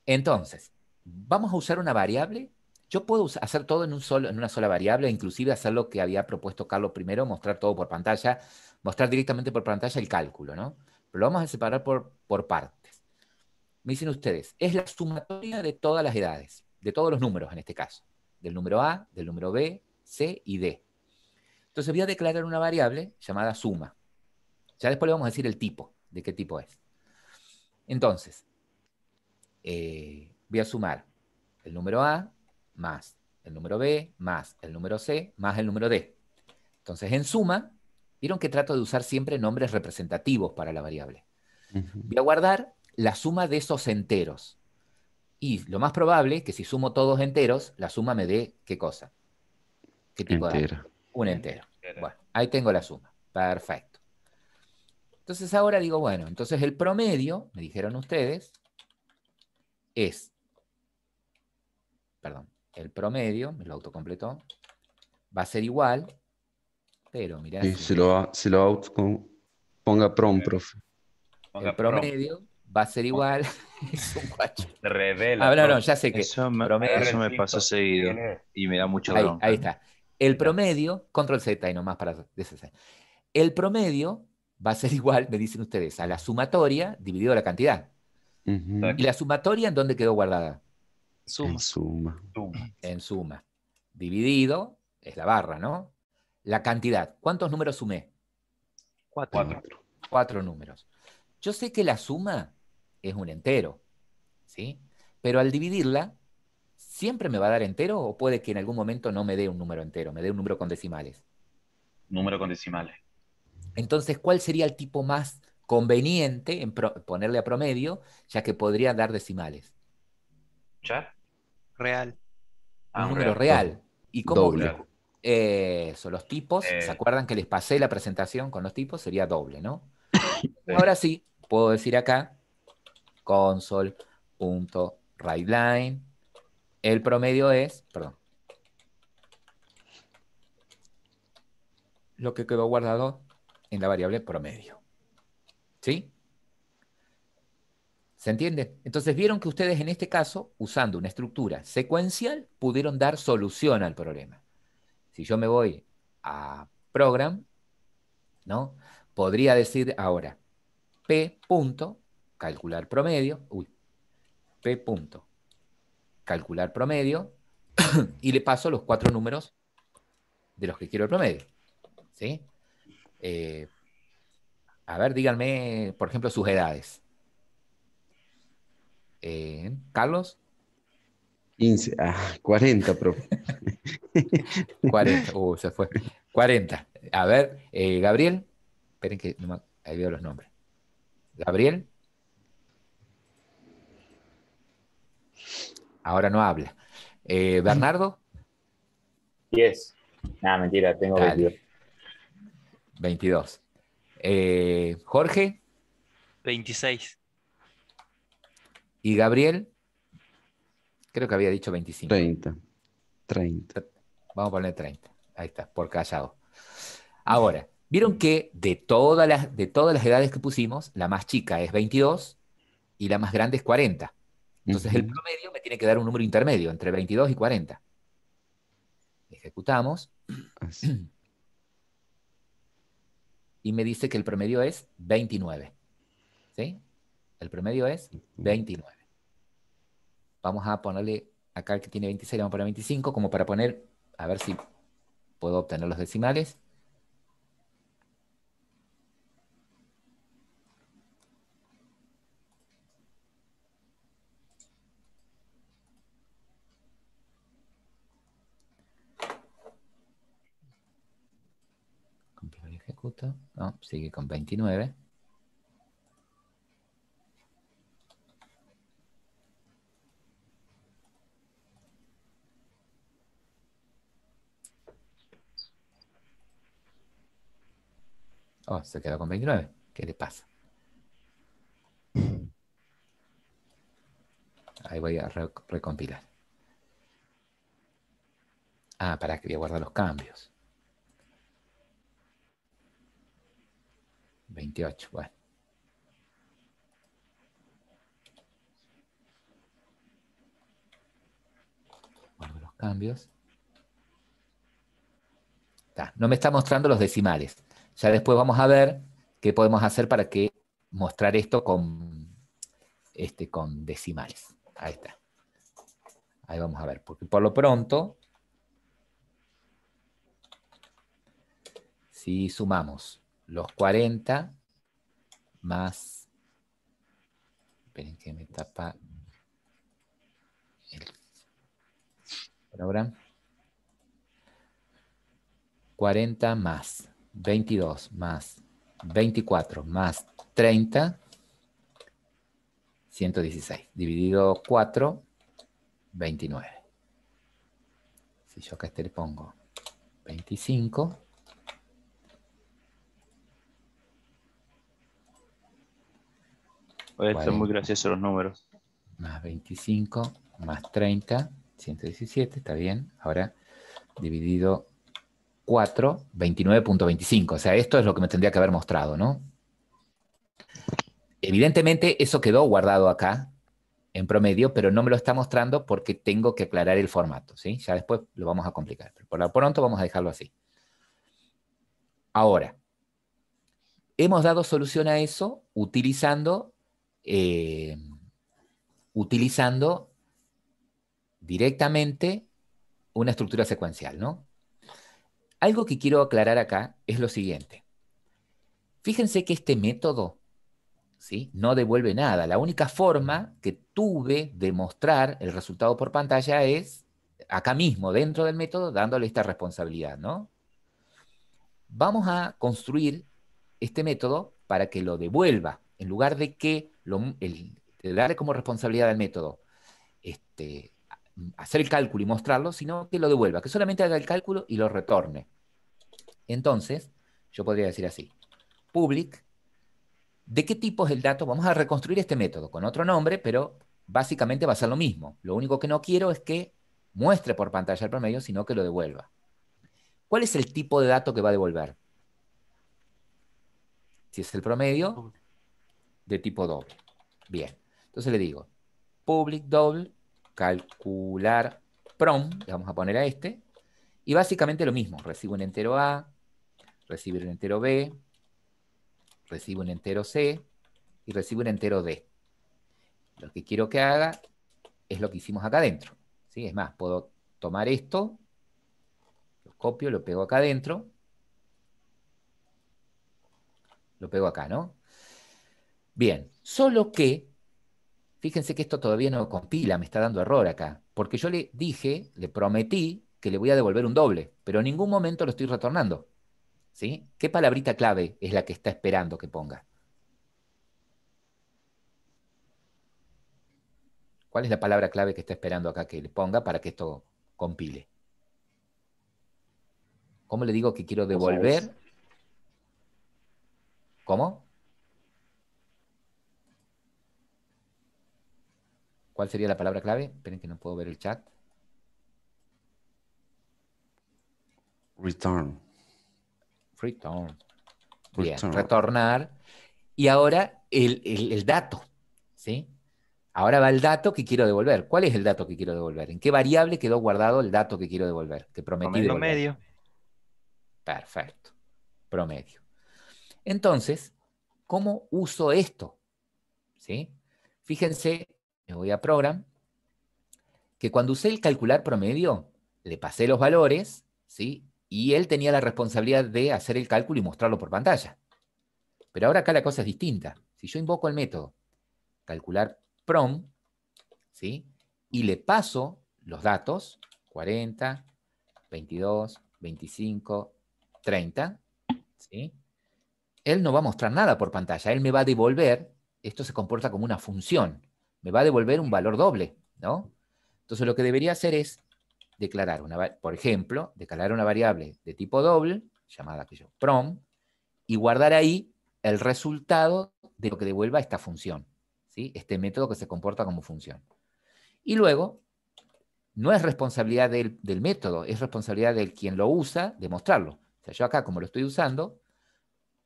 Entonces, vamos a usar una variable. Yo puedo hacer todo en una sola variable, inclusive hacer lo que había propuesto Carlos primero, mostrar todo por pantalla, mostrar directamente por pantalla el cálculo, ¿no? Pero lo vamos a separar por partes. Me dicen ustedes, es la sumatoria de todas las edades, de todos los números en este caso, del número A, del número B, C y D. Entonces voy a declarar una variable llamada suma. Ya después le vamos a decir el tipo, de qué tipo es. Entonces, voy a sumar el número A más el número B más el número C más el número D. Entonces, en suma, vieron que trato de usar siempre nombres representativos para la variable. Ujú. Voy a guardar la suma de esos enteros. Y lo más probable es que si sumo todos enteros, la suma me dé ¿qué cosa? ¿Qué tipo de dato? Entera. Un entero. Bueno, ahí tengo la suma. Perfecto. Entonces ahora digo, bueno, entonces el promedio, me dijeron ustedes, es, perdón, el promedio, me lo autocompletó, va a ser igual, pero mirá Sí, si ponga prom, profe. el Ponga prom. promedio va a ser igual, es un guacho. Se Ah, revela, no, no, profe. ya sé que Agarra promedio, el Eso me pasa cinto. seguido Tiene. y me da mucha ahí bronca. está. El promedio, control Z y nomás para deshacer. El promedio va a ser igual, me dicen ustedes, a la sumatoria dividido la cantidad. Ujú. ¿Y la sumatoria en dónde quedó guardada? En Suma. suma. Suma. En suma. Dividido, es la barra, ¿no? La cantidad. ¿Cuántos números sumé? 4. 4. 4 números. Yo sé que la suma es un entero, ¿sí? Pero al dividirla, ¿siempre me va a dar entero o puede que en algún momento no me dé un número entero, me dé un número con decimales? Número con decimales. Entonces, ¿cuál sería el tipo más conveniente en ponerle a promedio, ya que podría dar decimales? ¿Char? Real. Un Un número real. real. ¿Y cómo? Doble. Real. Eso, los tipos, ¿se Eh, acuerdan que les pasé la presentación con los tipos? Sería doble, ¿no? sí. Ahora sí, puedo decir acá, console.writeLine. El promedio es, perdón, lo que quedó guardado en la variable promedio. ¿Sí? ¿Se entiende? Entonces vieron que ustedes en este caso, usando una estructura secuencial, pudieron dar solución al problema. Si yo me voy a program, ¿no? Podría decir ahora P punto, calcular promedio, P punto, calcular promedio, y le paso los 4 números de los que quiero el promedio. ¿Sí? Eh, a ver, díganme, por ejemplo, sus edades. Carlos, 15. 40, profe. 40. Se fue. 40. A ver, Gabriel. Esperen que ahí veo los nombres. Gabriel, ahora no habla. Bernardo, 10. Nada, mentira, tengo dale. 22. 22. Jorge 26. y Gabriel, creo que había dicho 25. 30. 30. Vamos a poner 30. Ahí está, por callado. Ahora, vieron que de todas las edades que pusimos, la más chica es 22 y la más grande es 40. Entonces el Ujú. promedio me tiene que dar un número intermedio entre 22 y 40. Ejecutamos Así. y me dice que el promedio es 29. ¿Sí? El promedio es 29. Vamos a ponerle acá el que tiene 26, le vamos a poner 25 como para poner, a ver si puedo obtener los decimales. Compilo y ejecuto. No, sigue con 29. Oh, se quedó con 29. ¿Qué le pasa? Ahí voy a recompilar. Ah, para que voy a guardar los cambios. 28, bueno. Guardo los cambios. No me está mostrando los decimales. Ya después vamos a ver qué podemos hacer para que mostrar esto con decimales. Ahí está. Ahí vamos a ver. Porque por lo pronto, si sumamos los 40 más... Esperen que me tapa el programa. 40 más 22 más 24 más 30, 116. Dividido 4, 29. Si yo acá le pongo 25, Están muy graciosos los números. Más 25, más 30, 117, está bien. Ahora, dividido 4, 29.25. O sea, esto es lo que me tendría que haber mostrado, ¿no? Evidentemente, eso quedó guardado acá, en promedio, pero no me lo está mostrando porque tengo que aclarar el formato, ¿sí? Ya después lo vamos a complicar, pero por lo pronto vamos a dejarlo así. Ahora, hemos dado solución a eso eh, utilizando directamente una estructura secuencial, ¿no? Algo que quiero aclarar acá es lo siguiente. Fíjense que este método, ¿sí?, no devuelve nada. La única forma que tuve de mostrar el resultado por pantalla es acá mismo, dentro del método, dándole esta responsabilidad, ¿no? Vamos a construir este método para que lo devuelva, en lugar de que de darle como responsabilidad al método hacer el cálculo y mostrarlo, sino que lo devuelva, que solamente haga el cálculo y lo retorne. Entonces, yo podría decir así, public, ¿de qué tipo es el dato? Vamos a reconstruir este método con otro nombre, pero básicamente va a ser lo mismo. Lo único que no quiero es que muestre por pantalla el promedio, sino que lo devuelva. ¿Cuál es el tipo de dato que va a devolver? Si es el promedio, de tipo doble. Bien, entonces le digo, public double, calcular prom, le vamos a poner a este, y básicamente lo mismo, recibo un entero A, recibo un entero B, recibo un entero C y recibo un entero D. Lo que quiero que haga es lo que hicimos acá adentro, ¿sí? Es más, puedo tomar esto, lo copio, lo pego acá adentro, lo pego acá, ¿no? Bien, solo que, fíjense que esto todavía no compila, me está dando error acá, porque yo le dije, le prometí que le voy a devolver un doble, pero en ningún momento lo estoy retornando, ¿sí? ¿Qué palabrita clave es la que está esperando que ponga? ¿Cuál es la palabra clave que está esperando acá que le ponga para que esto compile? ¿Cómo le digo que quiero No sabes. devolver? ¿Cómo? ¿Cuál sería la palabra clave? Esperen que no puedo ver el chat. Return. Return. Bien, Return. retornar. Y ahora el dato, ¿sí? Ahora va el dato que quiero devolver. ¿Cuál es el dato que quiero devolver? ¿En qué variable quedó guardado el dato que quiero devolver? Que prometí devolver. Promedio. Perfecto. Promedio. Entonces, ¿cómo uso esto? ¿Sí? Fíjense, me voy a Program, que cuando usé el calcular promedio, le pasé los valores, ¿sí? Y él tenía la responsabilidad de hacer el cálculo y mostrarlo por pantalla. Pero ahora acá la cosa es distinta. Si yo invoco el método calcular prom, ¿sí?, y le paso los datos, 40, 22, 25, 30, ¿sí?, él no va a mostrar nada por pantalla, él me va a devolver, esto se comporta como una función, me va a devolver un valor doble, ¿no? Entonces lo que debería hacer es declarar, por ejemplo, declarar una variable de tipo doble, llamada aquello prom, y guardar ahí el resultado de lo que devuelva esta función, ¿sí?, este método que se comporta como función. Y luego, no es responsabilidad del método, es responsabilidad del quien lo usa de mostrarlo. O sea, yo acá, como lo estoy usando,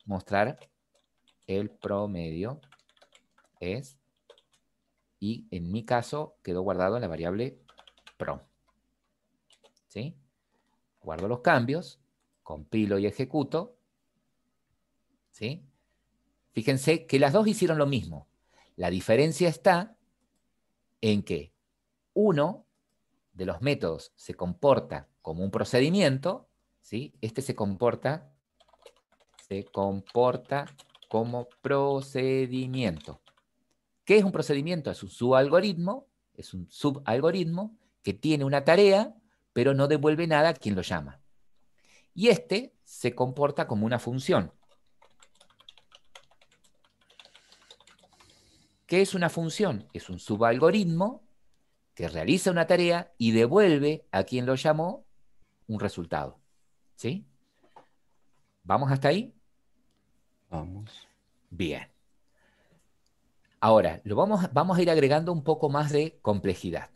mostrar el promedio es, y en mi caso quedó guardado en la variable prom. ¿Sí? Guardo los cambios, compilo y ejecuto. ¿Sí? Fíjense que las dos hicieron lo mismo. La diferencia está en que uno de los métodos se comporta como un procedimiento, ¿sí? Este se comporta como procedimiento. ¿Qué es un procedimiento? Es un subalgoritmo que tiene una tarea, pero no devuelve nada a quien lo llama. Y este se comporta como una función. ¿Qué es una función? Es un subalgoritmo que realiza una tarea y devuelve a quien lo llamó un resultado. ¿Sí? ¿Vamos hasta ahí? Vamos. Bien. Ahora, vamos a ir agregando un poco más de complejidad,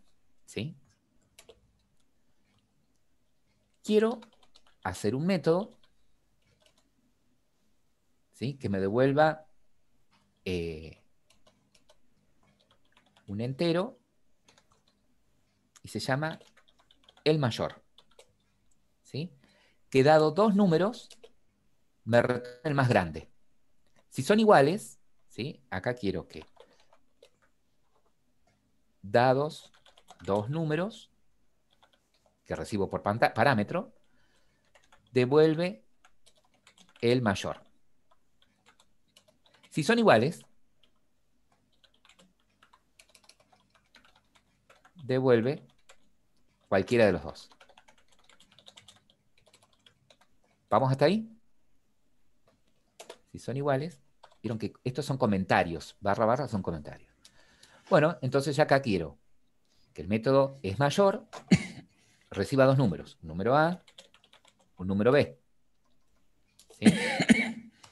¿sí? Quiero hacer un método, ¿sí? Que me devuelva un entero y se llama el mayor, ¿sí? Que dado dos números, me retorna el más grande. Si son iguales, ¿sí? Acá quiero que dados dos números que recibo por parámetro, devuelve el mayor. Si son iguales, devuelve cualquiera de los dos. ¿Vamos hasta ahí? Si son iguales, vieron que estos son comentarios, barra barra son comentarios. Bueno, entonces ya acá quiero que el método es mayor, reciba dos números, un número A, un número B. ¿Sí?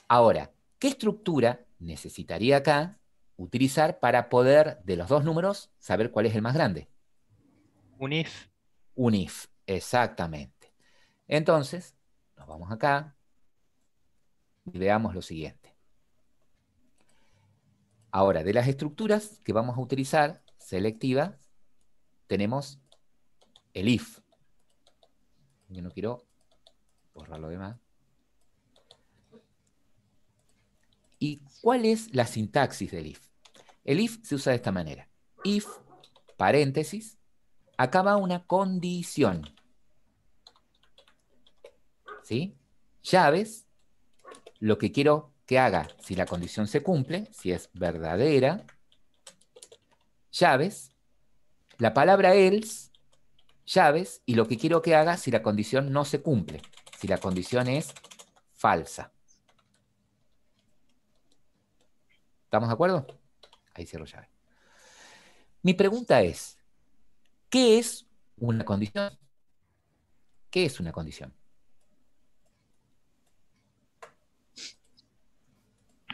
Ahora, ¿qué estructura necesitaría acá utilizar para poder, de los dos números, saber cuál es el más grande? Un if. Un if, exactamente. Entonces, nos vamos acá y veamos lo siguiente. Ahora, de las estructuras que vamos a utilizar, selectivas, tenemos el if. Yo no quiero borrar lo demás. ¿Y cuál es la sintaxis del if? El if se usa de esta manera. If, paréntesis, acá va una condición. ¿Sí? Llaves, lo que quiero que haga si la condición se cumple, si es verdadera. Llaves, la palabra else, llaves, y lo que quiero que haga si la condición no se cumple, si la condición es falsa. ¿Estamos de acuerdo? Ahí cierro llave. Mi pregunta es, ¿qué es una condición? ¿Qué es una condición?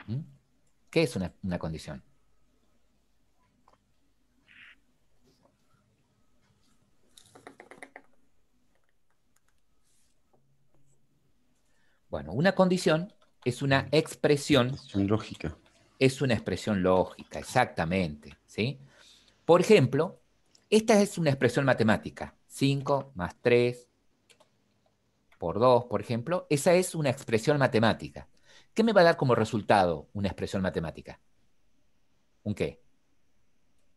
¿Mm? ¿Qué es una condición? Bueno, una condición es una expresión. Lógica. Es una expresión lógica, exactamente, ¿sí? Por ejemplo, esta es una expresión matemática. 5 más 3 por 2, por ejemplo. Esa es una expresión matemática. ¿Qué me va a dar como resultado una expresión matemática? ¿Un qué?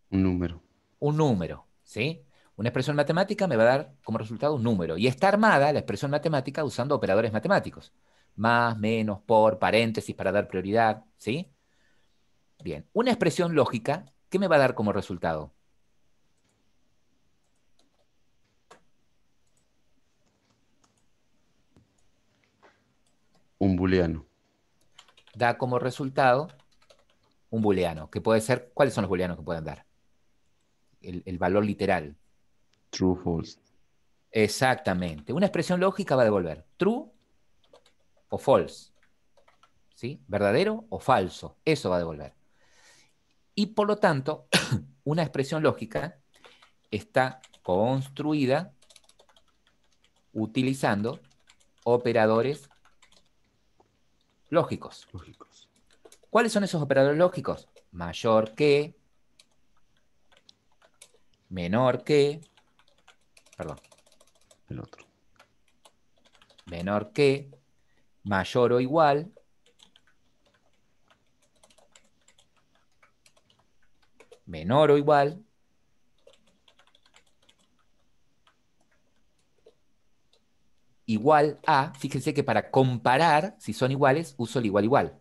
Un número. Un número, ¿sí? Una expresión matemática me va a dar como resultado un número. Y está armada la expresión matemática usando operadores matemáticos. Más, menos, por, paréntesis para dar prioridad, ¿sí? Bien, una expresión lógica, ¿qué me va a dar como resultado? Un booleano. Da como resultado un booleano, que puede ser, ¿cuáles son los booleanos que pueden dar? El valor literal. True, false. Exactamente. Una expresión lógica va a devolver true o false, ¿sí? Verdadero o falso. Eso va a devolver. Y por lo tanto, una expresión lógica está construida utilizando operadores lógicos. Lógicos. ¿Cuáles son esos operadores lógicos? Mayor que, menor que, perdón, El otro. menor que, mayor o igual, menor o igual, igual a, fíjense que para comparar, si son iguales, uso el igual igual.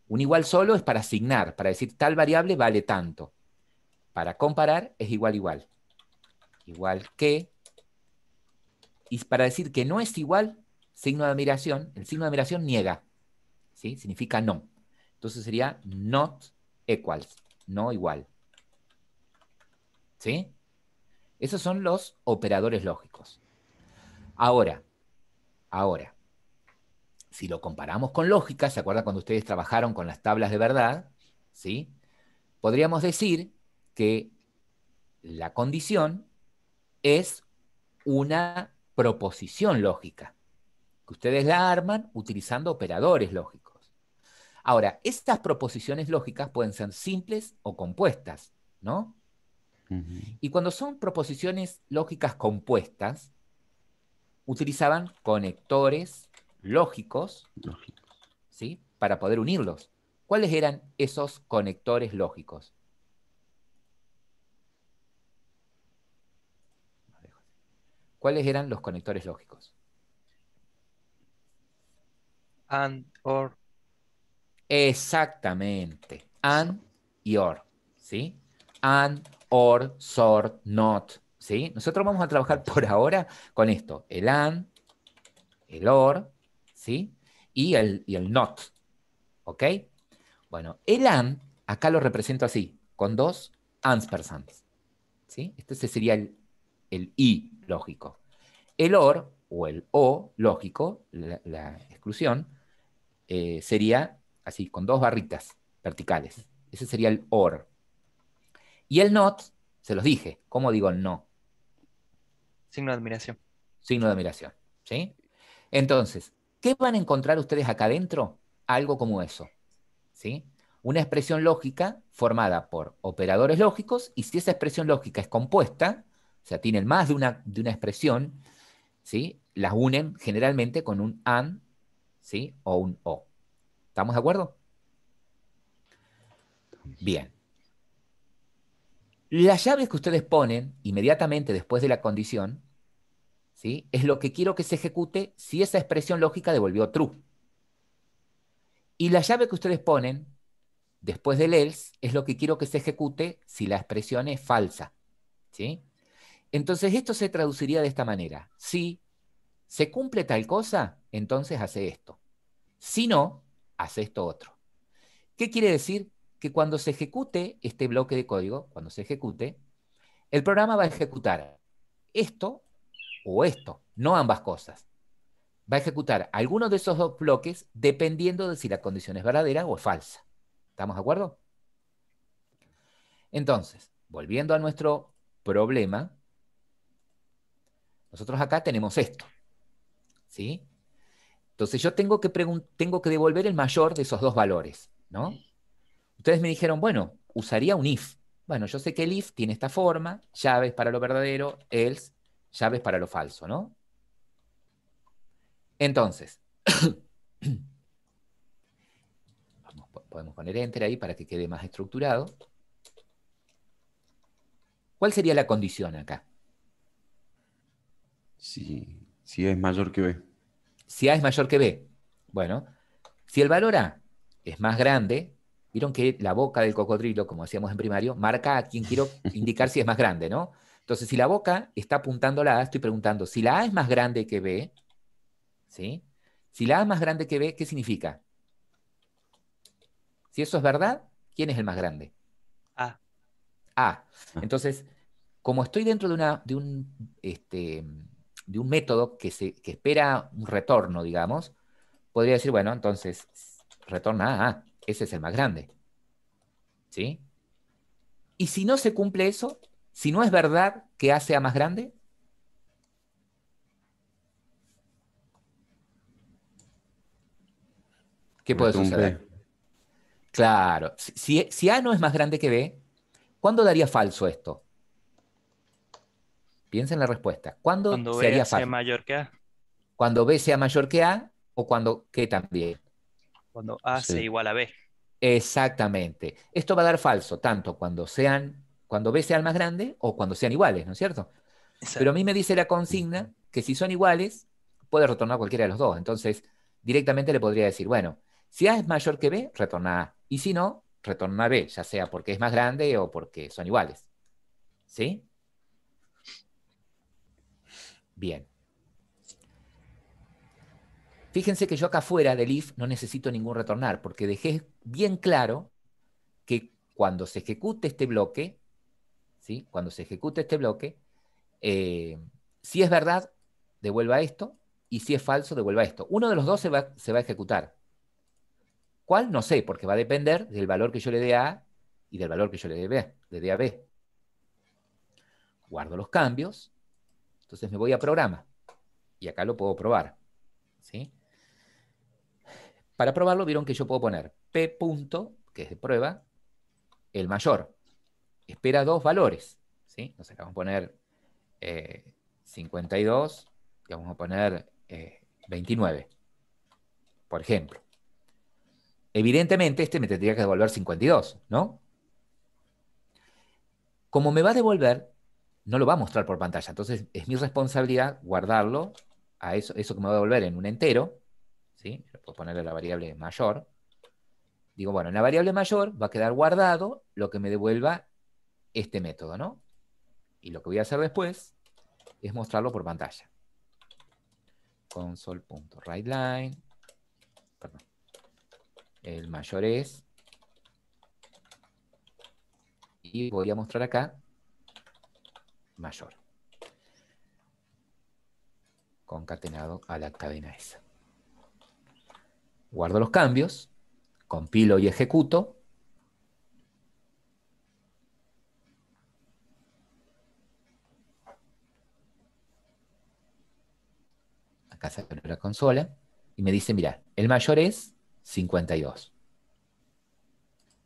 Un igual solo es para asignar, para decir tal variable vale tanto. Para comparar es igual igual. Igual que, y para decir que no es igual, signo de admiración, el signo de admiración niega, ¿sí? Significa no. Entonces sería not equals, no igual. ¿Sí? Esos son los operadores lógicos. Ahora, si lo comparamos con lógica, ¿se acuerdan cuando ustedes trabajaron con las tablas de verdad? ¿Sí? podríamos decir que la condición es una proposición lógica, que ustedes la arman utilizando operadores lógicos. Ahora, estas proposiciones lógicas pueden ser simples o compuestas, ¿no? Y cuando son proposiciones lógicas compuestas, utilizaban conectores lógicos, ¿sí? Para poder unirlos. ¿Cuáles eran esos conectores lógicos? ¿Cuáles eran los conectores lógicos? And, or. Exactamente. And y or, ¿sí? And, or, sort, not, ¿sí? Nosotros vamos a trabajar por ahora con esto. El and, el or, ¿sí? Y el not, ¿ok? Bueno, el and, acá lo represento así, con dos ampersands, ¿sí? Este sería el i lógico. El or, o el o lógico, la exclusión, sería así, con dos barritas verticales. Ese sería el or. Y el not, se los dije. ¿Cómo digo no? Signo de admiración. Signo de admiración, ¿sí? Entonces, ¿qué van a encontrar ustedes acá adentro? Algo como eso, ¿sí? Una expresión lógica formada por operadores lógicos, y si esa expresión lógica es compuesta, o sea, tienen más de una expresión, ¿sí? Las unen generalmente con un and, ¿sí? O un o. ¿Estamos de acuerdo? Bien. Las llaves que ustedes ponen inmediatamente después de la condición, ¿sí? Es lo que quiero que se ejecute si esa expresión lógica devolvió true. Y la llave que ustedes ponen después del else es lo que quiero que se ejecute si la expresión es falsa, ¿sí? Entonces esto se traduciría de esta manera. Si se cumple tal cosa, entonces hace esto. Si no, hace esto otro. ¿Qué quiere decir? Que cuando se ejecute este bloque de código, cuando se ejecute, el programa va a ejecutar esto o esto, no ambas cosas. Va a ejecutar alguno de esos dos bloques dependiendo de si la condición es verdadera o es falsa. ¿Estamos de acuerdo? Entonces, volviendo a nuestro problema, nosotros acá tenemos esto, ¿sí? Entonces yo tengo que devolver el mayor de esos dos valores, ¿no? Ustedes me dijeron, bueno, usaría un if. Bueno, yo sé que el if tiene esta forma, llaves para lo verdadero, else, llaves para lo falso, ¿no? Entonces, podemos poner enter ahí para que quede más estructurado. ¿Cuál sería la condición acá? Si es mayor que B. Si A es mayor que B. Bueno, si el valor A es más grande, vieron que la boca del cocodrilo, como decíamos en primario, marca a quien quiero indicar si es más grande, ¿no? Entonces, si la boca está apuntando a la A, estoy preguntando, si la A es más grande que B, ¿sí? Si la A es más grande que B, ¿qué significa? Si eso es verdad, ¿quién es el más grande? A. A. Entonces, como estoy dentro de un método que espera un retorno, digamos, podría decir, bueno, entonces retorna A, ese es el más grande. ¿Sí? Y si no se cumple eso, si no es verdad que A sea más grande, ¿qué puede Muestra un suceder? B. Claro, si A no es más grande que B, ¿cuándo daría falso esto? Piensa en la respuesta. ¿Cuándo Cuando se B haría sea falso? mayor que A. ¿Cuando B sea mayor que A o cuando ¿qué también? Cuando A sea Sí. igual a B. Exactamente. Esto va a dar falso tanto cuando B sea el más grande o cuando sean iguales, ¿no es cierto? Pero a mí me dice la consigna que si son iguales, puede retornar cualquiera de los dos. Entonces, directamente le podría decir, bueno, si A es mayor que B, retorna A. Y si no, retorna B, ya sea porque es más grande o porque son iguales. ¿Sí? Bien. Fíjense que yo acá afuera del if no necesito ningún retornar, porque dejé bien claro que cuando se ejecute este bloque, ¿sí? Cuando se ejecute este bloque, si es verdad, devuelva esto, y si es falso, devuelva esto. Uno de los dos se va a ejecutar. ¿Cuál? No sé, porque va a depender del valor que yo le dé a A y del valor que yo le dé a B. Guardo los cambios. Entonces me voy a programa. Y acá lo puedo probar. ¿Sí? Para probarlo vieron que yo puedo poner P punto, que es de prueba, el mayor. Espera dos valores. ¿Sí? Entonces acá vamos a poner 52 y vamos a poner 29. Por ejemplo. Evidentemente este me tendría que devolver 52, ¿no? Como me va a devolver, no lo va a mostrar por pantalla. Entonces es mi responsabilidad guardarlo a eso que me va a devolver en un entero. ¿Sí? Yo puedo ponerle la variable mayor. Digo, bueno, en la variable mayor va a quedar guardado lo que me devuelva este método, ¿no? Y lo que voy a hacer después es mostrarlo por pantalla. Console.writeLine. Perdón. El mayor es. Y voy a mostrar acá mayor. Concatenado a la cadena esa. Guardo los cambios, compilo y ejecuto. Acá se abre la consola y me dice, mira, el mayor es 52.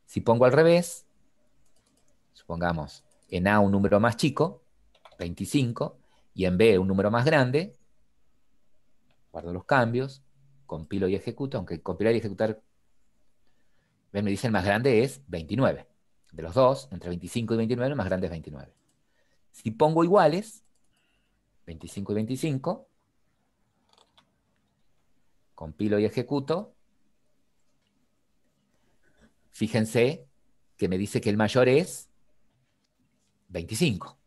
Si pongo al revés, supongamos en A un número más chico, 25, y en B un número más grande, guardo los cambios, compilo y ejecuto, aunque compilar y ejecutar, ven, me dice el más grande es 29. De los dos, entre 25 y 29, el más grande es 29. Si pongo iguales, 25 y 25, compilo y ejecuto, fíjense que me dice que el mayor es 25,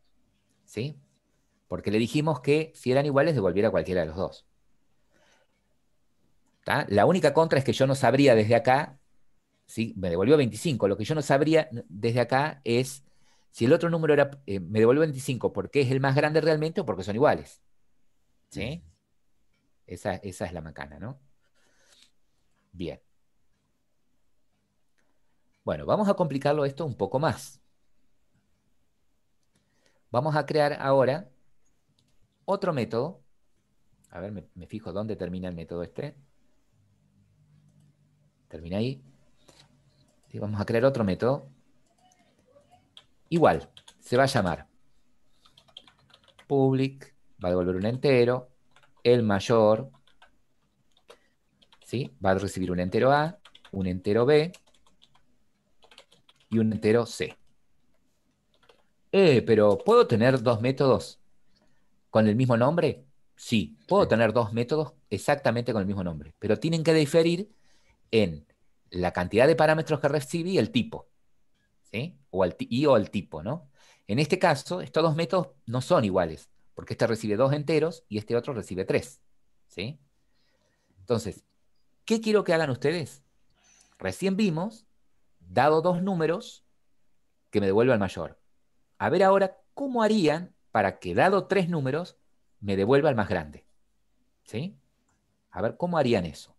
¿sí? Porque le dijimos que si eran iguales devolviera cualquiera de los dos. ¿Tá? La única contra es que yo no sabría desde acá, ¿sí? Me devolvió 25, lo que yo no sabría desde acá es si el otro número era, me devolvió 25 porque es el más grande realmente o porque son iguales, ¿sí? Esa es la macana, ¿no? Bien. Bueno, vamos a complicarlo esto un poco más. Vamos a crear ahora otro método. A ver, me fijo dónde termina el método este. Termina ahí. Y vamos a crear otro método. Igual, se va a llamar public, va a devolver un entero, el mayor, ¿sí? Va a recibir un entero A, un entero B y un entero C. Pero ¿puedo tener dos métodos con el mismo nombre? Sí, puedo tener dos métodos exactamente con el mismo nombre, pero tienen que diferir en la cantidad de parámetros que recibe y el tipo, ¿sí? O el tipo, ¿no? En este caso, estos dos métodos no son iguales, porque este recibe dos enteros y este otro recibe tres, ¿sí? Entonces, ¿qué quiero que hagan ustedes? Recién vimos, dado dos números, que me devuelva el mayor. A ver ahora cómo harían para que, dado tres números, me devuelva el más grande, ¿sí? A ver cómo harían eso.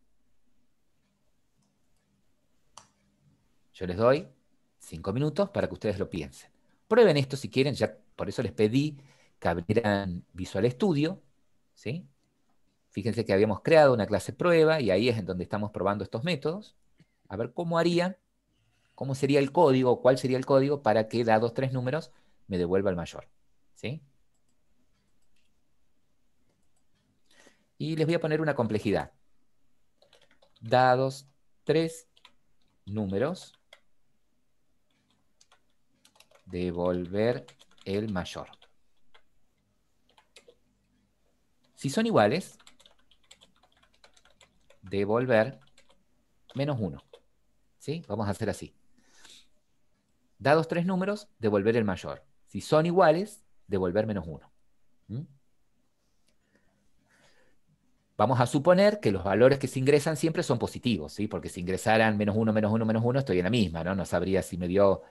Yo les doy 5 minutos para que ustedes lo piensen. Prueben esto si quieren, ya por eso les pedí que abrieran Visual Studio, ¿sí? Fíjense que habíamos creado una clase prueba y ahí es en donde estamos probando estos métodos. A ver cómo harían, cómo sería el código, cuál sería el código para que, dados tres números, me devuelva el mayor, ¿sí? Y les voy a poner una complejidad. Dados tres números, devolver el mayor. Si son iguales, devolver menos 1. ¿Sí? Vamos a hacer así. Dados tres números, devolver el mayor. Si son iguales, devolver menos 1. ¿Mm? Vamos a suponer que los valores que se ingresan siempre son positivos, ¿sí? Porque si ingresaran menos 1, menos 1, menos 1, estoy en la misma, ¿no? No sabría si me dio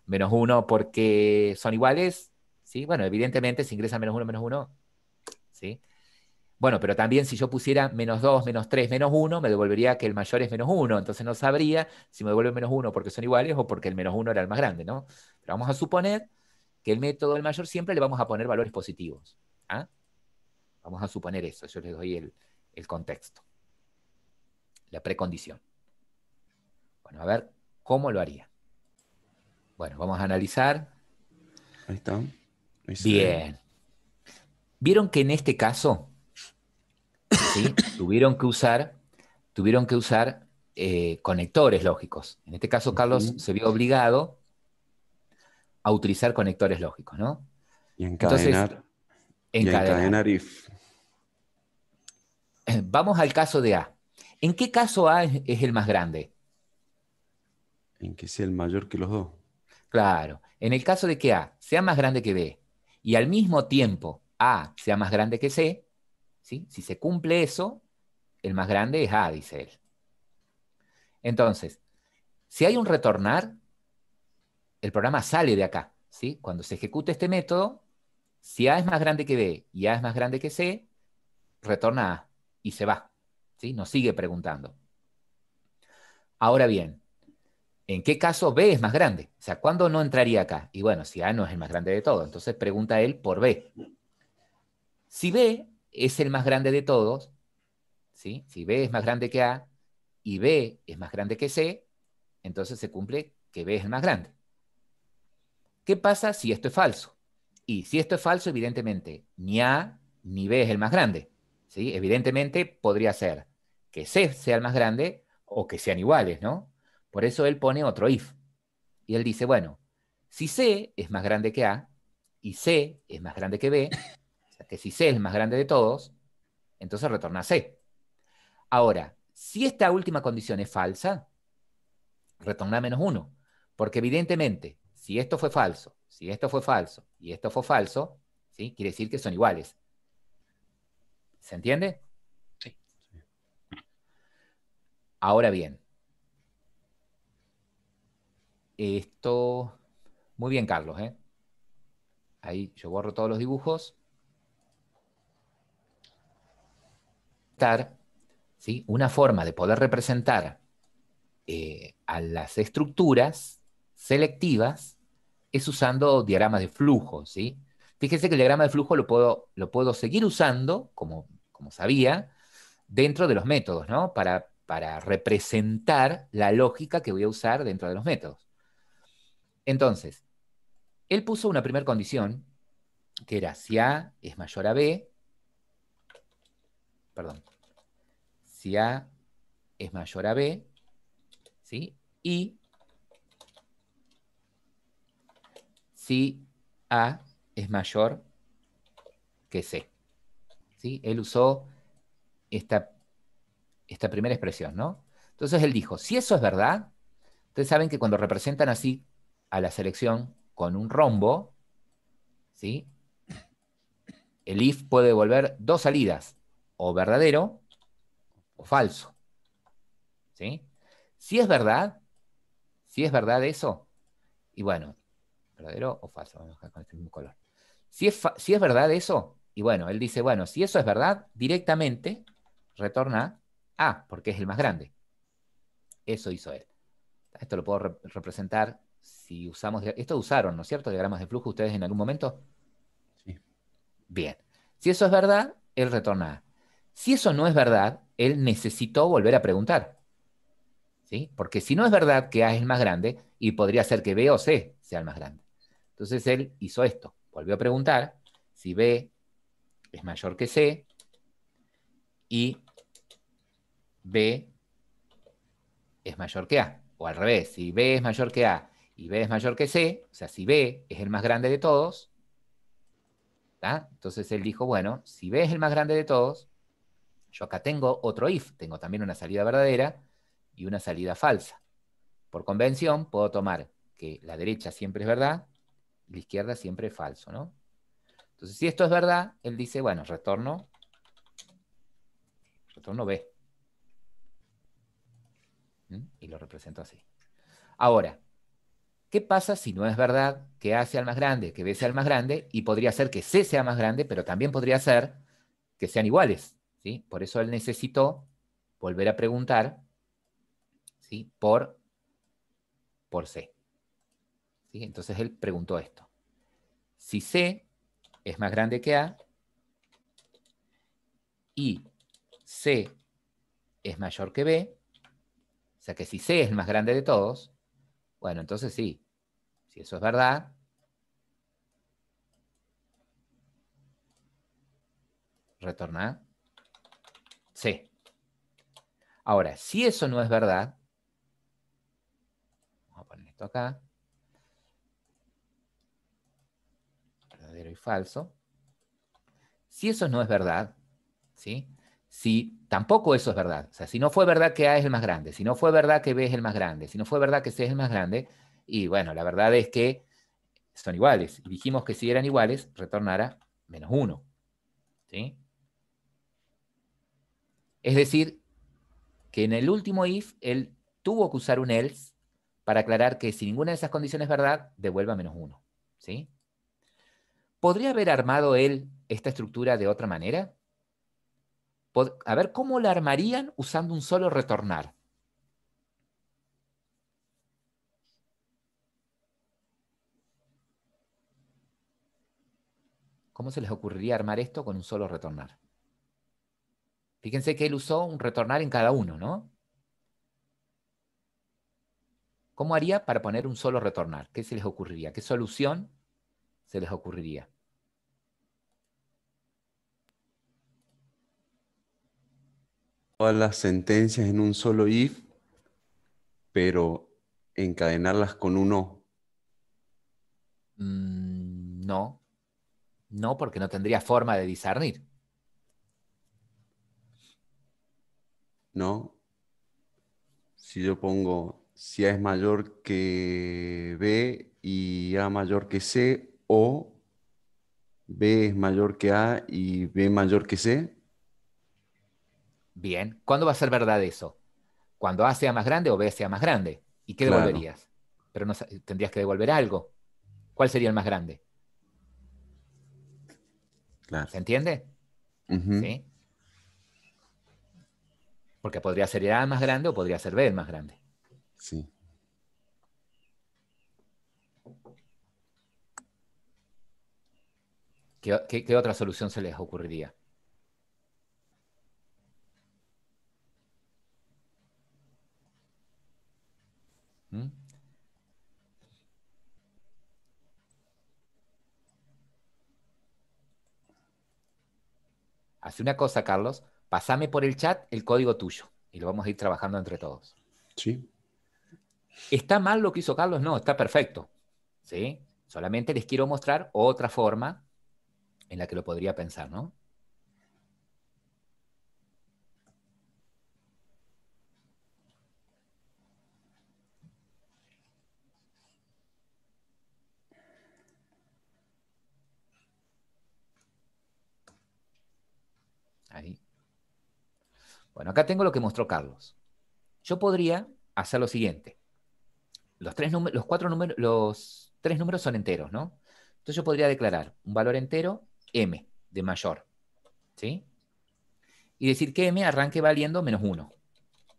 menos 1 porque son iguales, ¿sí? Bueno, evidentemente si ingresan menos 1, ¿sí? Bueno, pero también si yo pusiera -2, -3, -1, me devolvería que el mayor es -1. Entonces no sabría si me devuelve -1 porque son iguales o porque el -1 era el más grande, ¿no? Pero vamos a suponer que el método del mayor siempre le vamos a poner valores positivos. ¿Ah? Vamos a suponer eso. Yo les doy el contexto, la precondición. Bueno, a ver, ¿cómo lo haría? Bueno, vamos a analizar. Ahí está. Ahí se ve. Bien. ¿Vieron que en este caso, ¿sí? tuvieron que usar conectores lógicos? En este caso, Carlos Ujú. se vio obligado a utilizar conectores lógicos, ¿no? Y Entonces, encadenar. Y encadenar. encadenar if. Vamos al caso de A. ¿En qué caso A es el más grande? En que sea el mayor que los dos. Claro, en el caso de que A sea más grande que B y al mismo tiempo A sea más grande que C, ¿sí? Si se cumple eso, el más grande es A, dice él. Entonces, si hay un retornar, el programa sale de acá, ¿sí? Cuando se ejecute este método, si A es más grande que B y A es más grande que C, retorna A y se va, ¿sí? Nos sigue preguntando. Ahora bien, ¿en qué caso B es más grande? O sea, ¿cuándo no entraría acá? Y bueno, si A no es el más grande de todo, entonces pregunta él por B. Si B es el más grande de todos, ¿sí? Si B es más grande que A y B es más grande que C, entonces se cumple que B es el más grande. ¿Qué pasa si esto es falso? Y si esto es falso, evidentemente, ni A ni B es el más grande, ¿sí? Evidentemente podría ser que C sea el más grande o que sean iguales, ¿no? Por eso él pone otro if. Y él dice, bueno, si C es más grande que A y C es más grande que B, o sea que si C es el más grande de todos, entonces retorna C. Ahora, si esta última condición es falsa, retorna -1, porque evidentemente, si esto fue falso, si esto fue falso y esto fue falso, ¿sí? Quiere decir que son iguales. ¿Se entiende? Sí. Ahora bien, esto... Muy bien, Carlos, ¿eh? Ahí yo borro todos los dibujos. ¿Sí? Una forma de poder representar a las estructuras selectivas es usando diagramas de flujo, ¿sí? Fíjese que el diagrama de flujo lo puedo seguir usando, como sabía, dentro de los métodos, ¿no? Para representar la lógica que voy a usar dentro de los métodos. Entonces, él puso una primera condición, que era si A es mayor a B, perdón, si A es mayor a B, ¿sí? Y si A es mayor que C, ¿sí? Él usó esta primera expresión, ¿no? Entonces él dijo, si eso es verdad, ustedes saben que cuando representan así a la selección con un rombo, ¿sí? El if puede devolver dos salidas, o verdadero o falso, ¿sí? Si es verdad eso, y bueno, verdadero o falso, vamos a dejar con este mismo color. Si es verdad eso, y bueno, él dice, bueno, si eso es verdad, directamente retorna A, porque es el más grande. Eso hizo él. Esto lo puedo representar si usamos... Esto usaron, ¿no es cierto? Diagramas de flujo ustedes en algún momento. Sí. Bien. Si eso es verdad, él retorna A. Si eso no es verdad, él necesitó volver a preguntar, ¿sí? Porque si no es verdad que A es el más grande, y podría ser que B o C sea el más grande. Entonces él hizo esto. Volvió a preguntar si B es mayor que C y B es mayor que A. O al revés, si B es mayor que A y B es mayor que C, o sea, si B es el más grande de todos, ¿tá? Entonces él dijo, bueno, si B es el más grande de todos, yo acá tengo otro if, tengo también una salida verdadera y una salida falsa. Por convención, puedo tomar que la derecha siempre es verdad y la izquierda siempre es falso, ¿no? Entonces, si esto es verdad, él dice, bueno, retorno B. Y lo represento así. Ahora, ¿qué pasa si no es verdad que A sea el más grande, que B sea el más grande? Y podría ser que C sea más grande, pero también podría ser que sean iguales, ¿sí? Por eso él necesitó volver a preguntar, ¿sí? Por C. ¿Sí? Entonces él preguntó esto. Si C es más grande que A y C es mayor que B, o sea que si C es el más grande de todos, bueno, entonces sí, si eso es verdad, retorna C. Ahora, si eso no es verdad, vamos a poner esto acá, verdadero y falso. Si eso no es verdad, ¿sí? Si tampoco eso es verdad, o sea, si no fue verdad que A es el más grande, si no fue verdad que B es el más grande, si no fue verdad que C es el más grande, y bueno, la verdad es que son iguales. Y dijimos que si eran iguales, retornara -1, ¿sí? Es decir, que en el último if, él tuvo que usar un else para aclarar que si ninguna de esas condiciones es verdad, devuelva -1, ¿sí? ¿Podría haber armado él esta estructura de otra manera? A ver, ¿cómo la armarían usando un solo retornar? ¿Cómo se les ocurriría armar esto con un solo retornar? Fíjense que él usó un retornar en cada uno, ¿no? ¿Cómo haría para poner un solo retornar? ¿Qué se les ocurriría? ¿Qué solución se les ocurriría? Todas las sentencias en un solo if, pero encadenarlas con un o. No, no, porque no tendría forma de discernir. ¿No? Si yo pongo si A es mayor que B y A mayor que C, o B es mayor que A y B mayor que C. Bien, ¿cuándo va a ser verdad eso? Cuando A sea más grande o B sea más grande. ¿Y qué Claro, devolverías? Pero no, tendrías que devolver algo. ¿Cuál sería el más grande? claro. ¿Se entiende? Ujú. ¿Sí? Porque podría ser A el más grande o podría ser B el más grande. Sí. ¿Qué otra solución se les ocurriría? ¿Mm? Hace una cosa, Carlos. Pasame por el chat el código tuyo y lo vamos a ir trabajando entre todos. Sí. ¿Está mal lo que hizo Carlos? No, está perfecto. ¿Sí? Solamente les quiero mostrar otra forma en la que lo podría pensar, ¿no? Ahí. Bueno, acá tengo lo que mostró Carlos. Yo podría hacer lo siguiente. Los tres números son enteros, ¿no? Entonces yo podría declarar un valor entero m de mayor, ¿sí? Y decir que m arranque valiendo -1,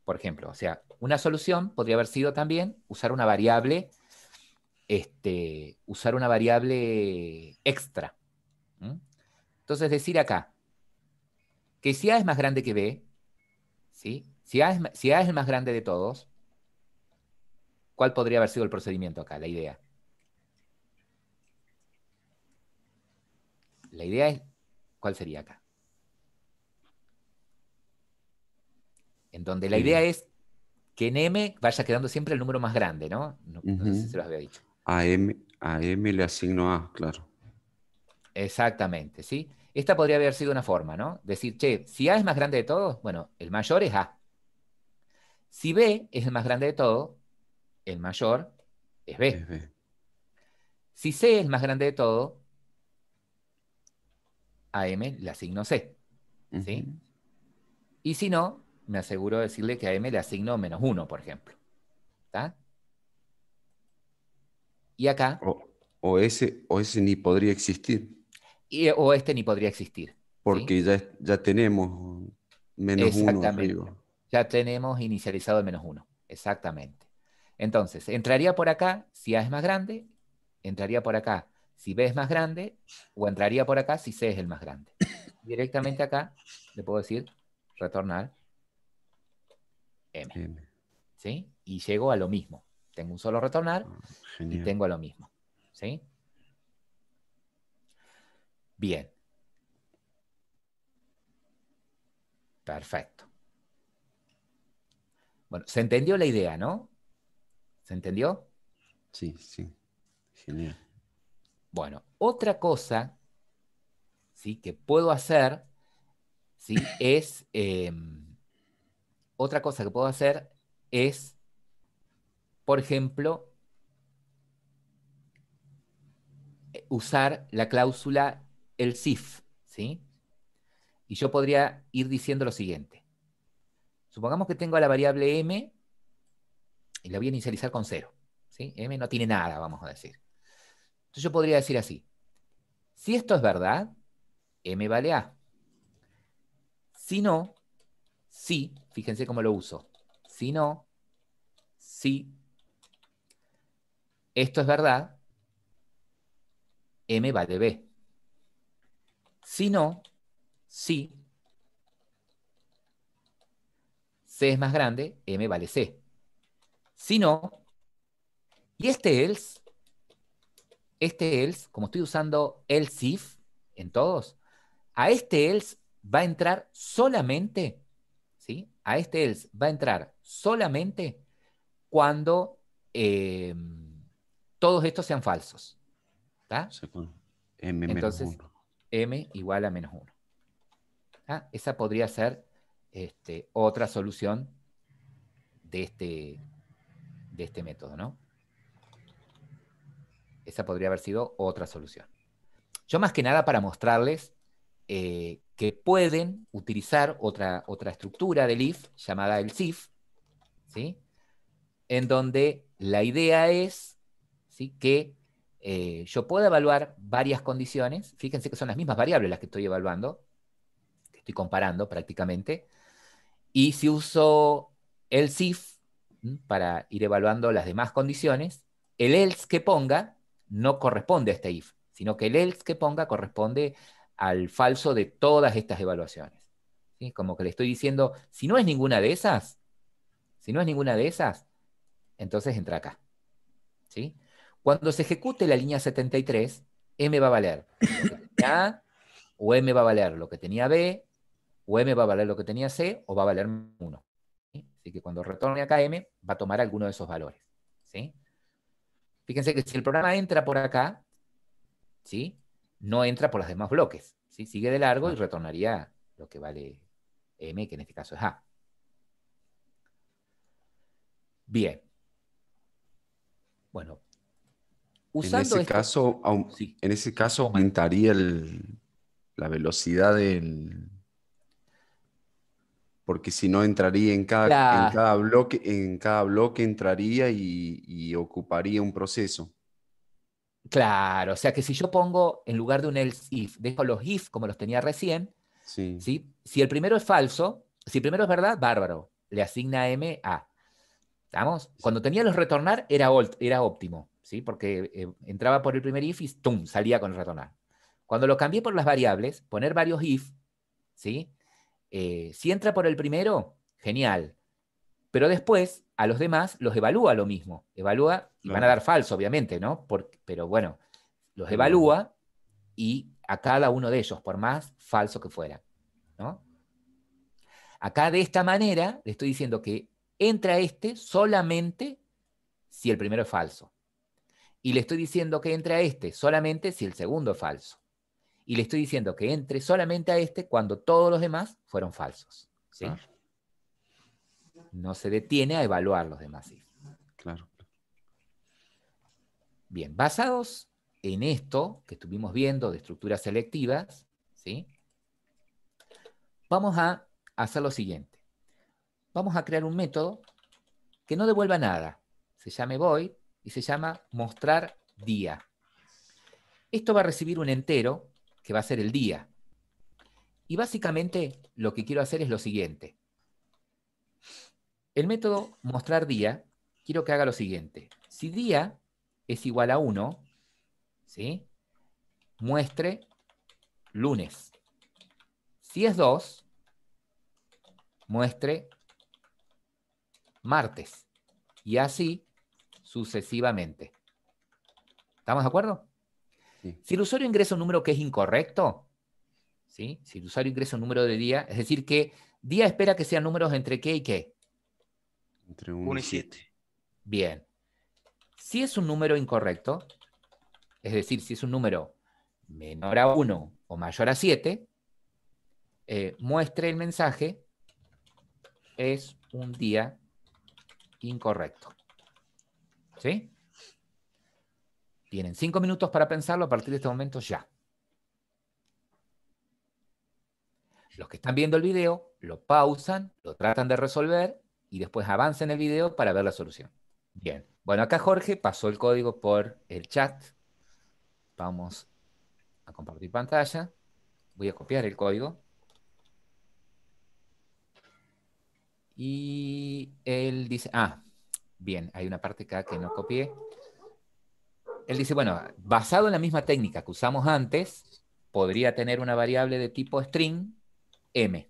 por ejemplo. O sea, una solución podría haber sido también usar una variable extra. ¿Mm? Entonces decir acá que si A es más grande que B, ¿sí? Si A es el más grande de todos, ¿cuál podría haber sido el procedimiento acá? La idea. La idea es, ¿cuál sería acá? En donde la idea Que, es que en M vaya quedando siempre el número más grande, ¿no? No sé si ujú. se los había dicho. A M le asigno A, claro. Exactamente, ¿sí? Esta podría haber sido una forma, ¿no? Decir, che, si A es más grande de todos, bueno, el mayor es A. Si B es el más grande de todos, el mayor es B. Es B. Si C es el más grande de todos, a M le asigno C, ¿sí? Ujú. Y si no, me aseguro de decirle que a M le asigno -1, por ejemplo. ¿Está? Y acá, O ese ni podría existir. o este ni podría existir. Porque ya tenemos menos 1 Exactamente. arriba. Ya tenemos inicializado el -1. Exactamente. Entonces, entraría por acá si A es más grande, entraría por acá si B es más grande, o entraría por acá si C es el más grande. Directamente acá le puedo decir retornar M. M. ¿Sí? Y llego a lo mismo. Tengo un solo retornar y Genial. tengo a lo mismo. ¿Sí? Bien. Perfecto. Bueno, se entendió la idea, ¿no? ¿Se entendió? Sí, sí. Genial. Bueno, otra cosa, ¿sí?, que puedo hacer, ¿sí?, es, otra cosa que puedo hacer es, por ejemplo, usar la cláusula else if, ¿sí? Y yo podría ir diciendo lo siguiente. Supongamos que tengo a la variable m y la voy a inicializar con 0, ¿sí? M no tiene nada, vamos a decir. Entonces yo podría decir así. Si esto es verdad, m vale a. Si no, si, fíjense cómo lo uso. Si no, si esto es verdad, m vale b. Si no, si c es más grande, m vale c. Si no, y este else, como estoy usando else if en todos, a este else va a entrar solamente, ¿sí? A este else va a entrar solamente cuando todos estos sean falsos. ¿Tá? O sea, con M menos Entonces, 1. m igual a -1. Esa podría ser otra solución de este método, ¿no? Esa podría haber sido otra solución. Yo más que nada para mostrarles que pueden utilizar otra estructura del if llamada el if, ¿sí?, en donde la idea es, ¿sí?, que yo pueda evaluar varias condiciones. Fíjense que son las mismas variables las que estoy evaluando, que estoy comparando prácticamente, y si uso el if para ir evaluando las demás condiciones, el else que ponga no corresponde a este if, sino que el else que ponga corresponde al falso de todas estas evaluaciones. ¿Sí? Como que le estoy diciendo, si no es ninguna de esas, entonces entra acá. ¿Sí? Cuando se ejecute la línea 73, M va a valer lo que tenía A, o M va a valer lo que tenía B, o M va a valer lo que tenía C, o va a valer 1. ¿Sí? Así que cuando retorne acá M, va a tomar alguno de esos valores. ¿Sí? Fíjense que si el programa entra por acá, ¿sí?, no entra por los demás bloques. ¿Sí? Sigue de largo y retornaría lo que vale M, que en este caso es A. Bien. Bueno, usando esto... Sí. En ese caso aumentaría la velocidad del... Porque si no entraría en cada bloque entraría y ocuparía un proceso. Claro, o sea que si yo pongo en lugar de un else if, dejo los if como los tenía recién, Sí. ¿sí? Si el primero es falso, si el primero es verdad, bárbaro, le asigna M a. ¿Estamos? Cuando tenía los retornar era óptimo, ¿sí? Porque entraba por el primer if y ¡tum!, salía con el retornar. Cuando lo cambié por las variables, poner varios if, ¿sí? Si entra por el primero, genial. Pero después, a los demás los evalúa lo mismo. Evalúa, y van a dar falso, obviamente, ¿no? Pero bueno, los evalúa y a cada uno de ellos, por más falso que fuera, ¿no? Acá de esta manera le estoy diciendo que entra solamente si el primero es falso. Y le estoy diciendo que entre a solamente si el segundo es falso. Y le estoy diciendo que entre solamente a cuando todos los demás fueron falsos. ¿Sí? Claro. No se detiene a evaluar los demás if. Claro. Bien, basados en esto que estuvimos viendo de estructuras selectivas, ¿sí?, vamos a hacer lo siguiente. Vamos a crear un método que no devuelva nada. Se llame void y se llama mostrar día. Esto va a recibir un entero que va a ser el día. Y básicamente lo que quiero hacer es lo siguiente. El método mostrar día, quiero que haga lo siguiente. Si día es igual a 1, ¿sí? Muestre lunes. Si es 2, muestre martes. Y así sucesivamente. ¿Estamos de acuerdo? Sí. Si el usuario ingresa un número que es incorrecto, ¿sí? Si el usuario ingresa un número de día, es decir, que día espera que sean números entre qué y qué. Entre 1 1 y y 7. 7. Bien. Si es un número incorrecto, es decir, si es un número menor a 1 o mayor a 7, muestre el mensaje, es un día incorrecto. ¿Sí? Tienen 5 minutos para pensarlo a partir de este momento ya. Los que están viendo el video lo pausan, lo tratan de resolver y después avancen el video para ver la solución. Bien. Bueno, acá Jorge pasó el código por el chat. Vamos a compartir pantalla. Voy a copiar el código. Y él dice, bien, hay una parte acá que no copié. Él dice, bueno, basado en la misma técnica que usamos antes, podría tener una variable de tipo string m.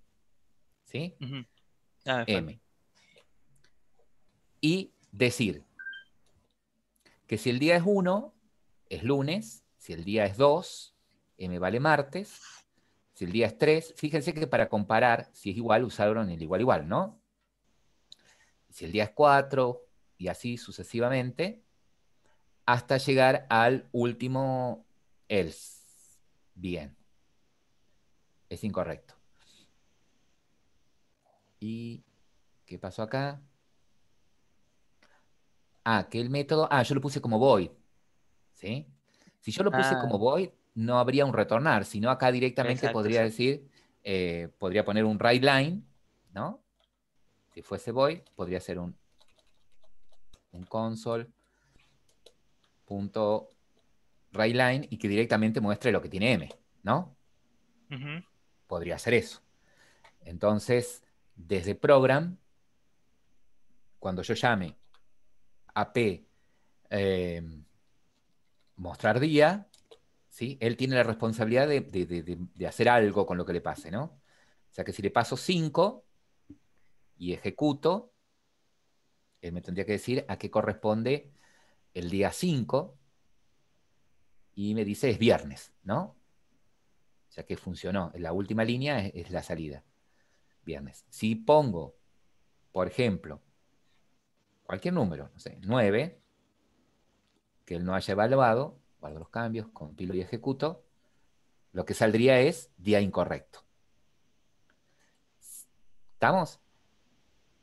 ¿Sí? Ujú. Ah, me falta. M. Y decir que si el día es 1, es lunes. Si el día es 2, m vale martes. Si el día es 3, fíjense que para comparar, si es igual, usaron el igual igual, ¿no? Si el día es 4, y así sucesivamente, hasta llegar al último else. Bien. Es incorrecto. ¿Y qué pasó acá? Que el método... yo lo puse como void. ¿Sí? Si yo lo puse como Ah, void, no habría un retornar, sino acá directamente exacto, podría exacto. decir, podría poner un writeLine, ¿no? Si fuese void, podría ser un console.writeLine y que directamente muestre lo que tiene M, ¿no? Ujú. Podría hacer eso. Entonces, desde program, cuando yo llame ap mostrar día, ¿sí? Él tiene la responsabilidad de hacer algo con lo que le pase, ¿no? O sea que si le paso 5 y ejecuto, él me tendría que decir a qué corresponde el día 5 y me dice es viernes, ¿no? O sea que funcionó. En la última línea es la salida. Viernes. Si pongo, por ejemplo, cualquier número, no sé, 9, que él no haya evaluado, guardo los cambios, compilo y ejecuto, lo que saldría es día incorrecto. ¿Estamos?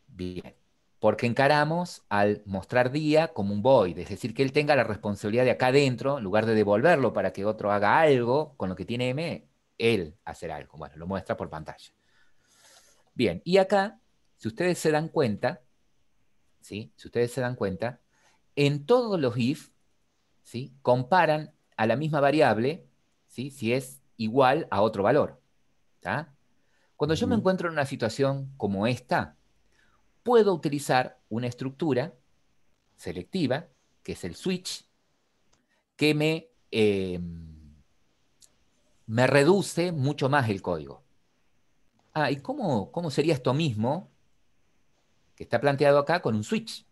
Bien. Porque encaramos al mostrar día como un void, es decir, que él tenga la responsabilidad de acá adentro, en lugar de devolverlo para que otro haga algo con lo que tiene M, él hacer algo. Bueno, lo muestra por pantalla. Bien, y acá, si ustedes se dan cuenta, ¿sí? Si ustedes se dan cuenta, en todos los if, ¿sí? Comparan a la misma variable, ¿sí? Si es igual a otro valor. ¿Tá? Cuando yo me Ujú. encuentro en una situación como esta, puedo utilizar una estructura selectiva, que es el switch, que me reduce mucho más el código. ¿Y cómo sería esto mismo que está planteado acá con un switch?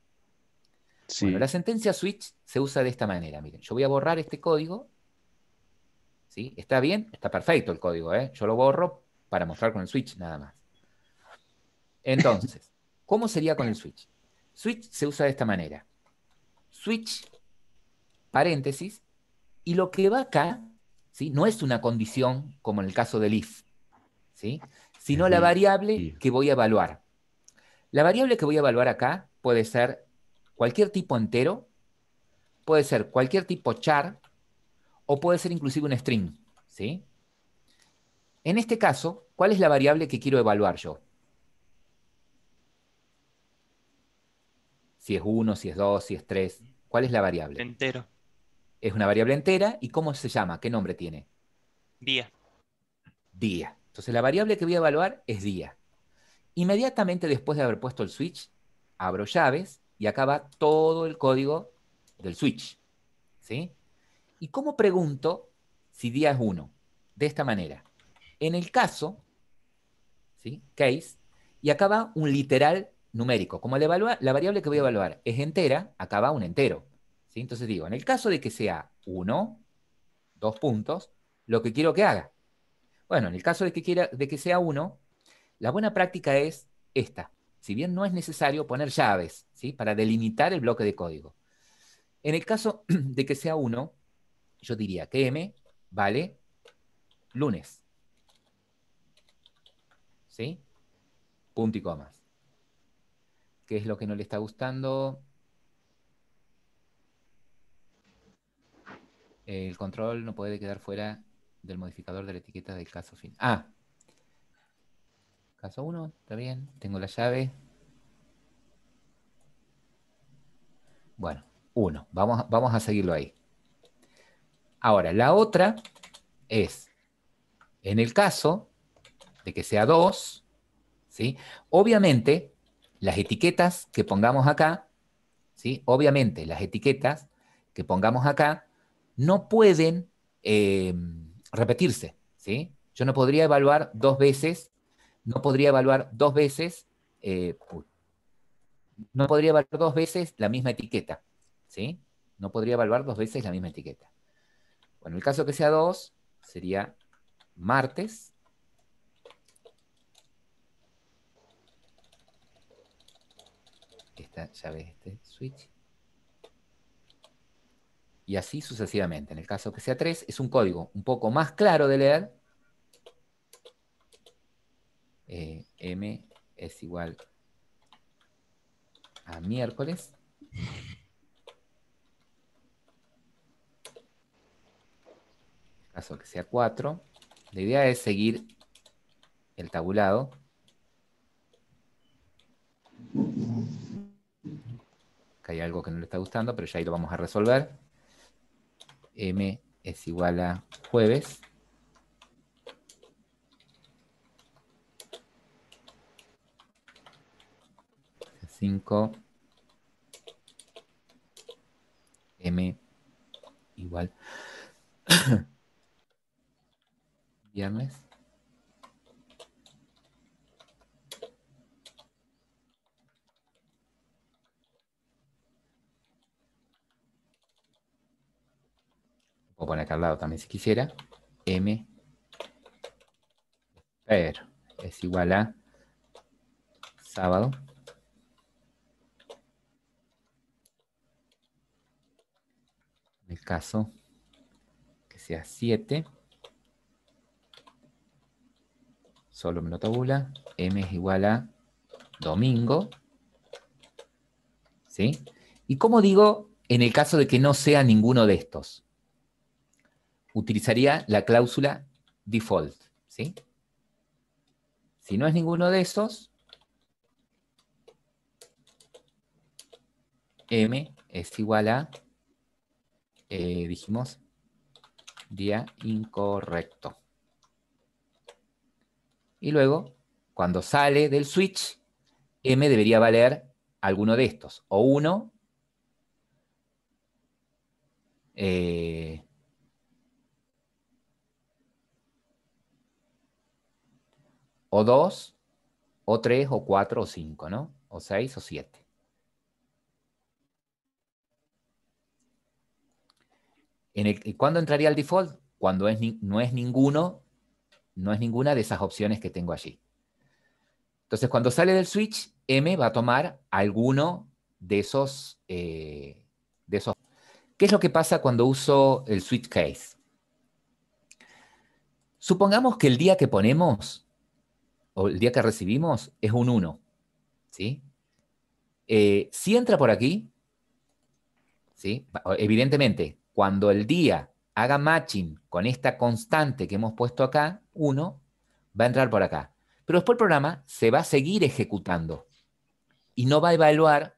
Bueno, la Sí. sentencia switch se usa de esta manera. Miren, yo voy a borrar este código. ¿Sí? ¿Está bien? Está perfecto el código, ¿eh? Yo lo borro para mostrar con el switch nada más. Entonces, ¿cómo sería con el switch? Switch se usa de esta manera. Switch, paréntesis, y lo que va acá, ¿sí? No es una condición como en el caso del if, ¿sí? Sino la Ujú. variable Sí. que voy a evaluar. La variable que voy a evaluar acá puede ser cualquier tipo entero, puede ser cualquier tipo char, o puede ser inclusive un string, ¿sí? En este caso, ¿cuál es la variable que quiero evaluar yo? Si es 1, si es 2, si es 3, ¿cuál es la variable? Entero. Es una variable entera, ¿y cómo se llama? ¿Qué nombre tiene? Día. Día. Entonces la variable que voy a evaluar es día. Inmediatamente después de haber puesto el switch, abro llaves y acá va todo el código del switch. ¿Sí? ¿Y cómo pregunto si día es 1? De esta manera. En el caso, ¿sí? Case, y acá va un literal numérico. Como la variable que voy a evaluar es entera, acá va un entero. ¿Sí? Entonces digo, en el caso de que sea 1, 2 puntos, lo que quiero que haga. Bueno, en el caso de que sea 1, la buena práctica es esta. Si bien no es necesario poner llaves, ¿sí? Para delimitar el bloque de código. En el caso de que sea 1, yo diría que M vale lunes. ¿Sí? Punto y comas. ¿Qué es lo que no le está gustando? El control no puede quedar fuera del modificador de la etiqueta del caso fin. Ah, caso 1, está bien. Tengo la llave. Bueno, 1. Vamos a seguirlo ahí. Ahora, la otra es, en el caso de que sea 2, ¿sí? Obviamente, las etiquetas que pongamos acá, ¿sí? Obviamente, las etiquetas que pongamos acá no pueden repetirse, ¿sí? Yo no podría evaluar dos veces, eh, no podría evaluar dos veces la misma etiqueta, ¿sí? No podría evaluar dos veces la misma etiqueta. Bueno, en el caso que sea 2, sería martes. Esta llave, este switch. Y así sucesivamente. En el caso que sea 3, es un código un poco más claro de leer. M es igual a miércoles. En el caso que sea 4, la idea es seguir el tabulado. Acá hay algo que no le está gustando, pero ya ahí lo vamos a resolver. M es igual a jueves. Cinco. M igual viernes. Puedo poner acá al lado también si quisiera. M es igual a sábado. En el caso que sea 7, solo me lo tabula. M es igual a domingo. ¿Sí? ¿Y cómo digo en el caso de que no sea ninguno de estos? Utilizaría la cláusula default. ¿Sí? Si no es ninguno de esos, M es igual a, dijimos, día incorrecto. Y luego, cuando sale del switch, M debería valer alguno de estos. O 1, o 2, o 3, o 4, o 5, ¿no? O 6, o 7. ¿Cuándo entraría el default? Cuando no es ninguna de esas opciones que tengo allí. Entonces, cuando sale del switch, M va a tomar alguno de esos. ¿Qué es lo que pasa cuando uso el switch case? Supongamos que el día que ponemos, o el día que recibimos, es un 1. ¿Sí? Si entra por aquí, ¿sí? Evidentemente, cuando el día haga matching con esta constante que hemos puesto acá, 1, va a entrar por acá. Pero después el programa se va a seguir ejecutando y no va a evaluar,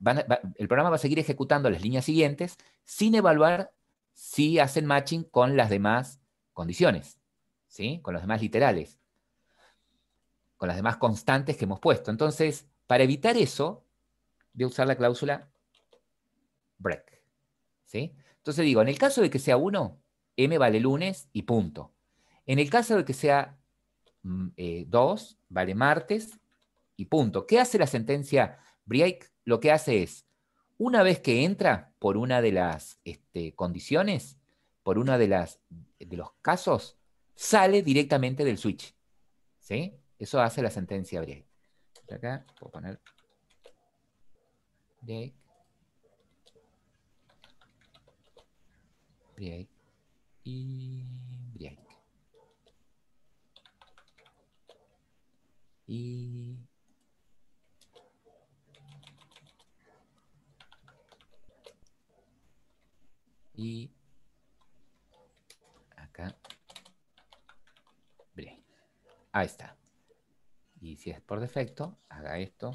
el programa va a seguir ejecutando las líneas siguientes sin evaluar si hacen matching con las demás condiciones, ¿sí? Con los demás literales. con las demás constantes que hemos puesto. Entonces, para evitar eso, voy a usar la cláusula break. ¿Sí? Entonces digo, en el caso de que sea 1, m vale lunes y punto. En el caso de que sea 2, vale martes y punto. ¿Qué hace la sentencia break? Lo que hace es, una vez que entra por una de las condiciones, por una de los casos, sale directamente del switch. ¿Sí? Eso hace la sentencia break. Acá puedo poner break. Break. Y break. Y acá. Break. Ahí está. Y si es por defecto, haga esto.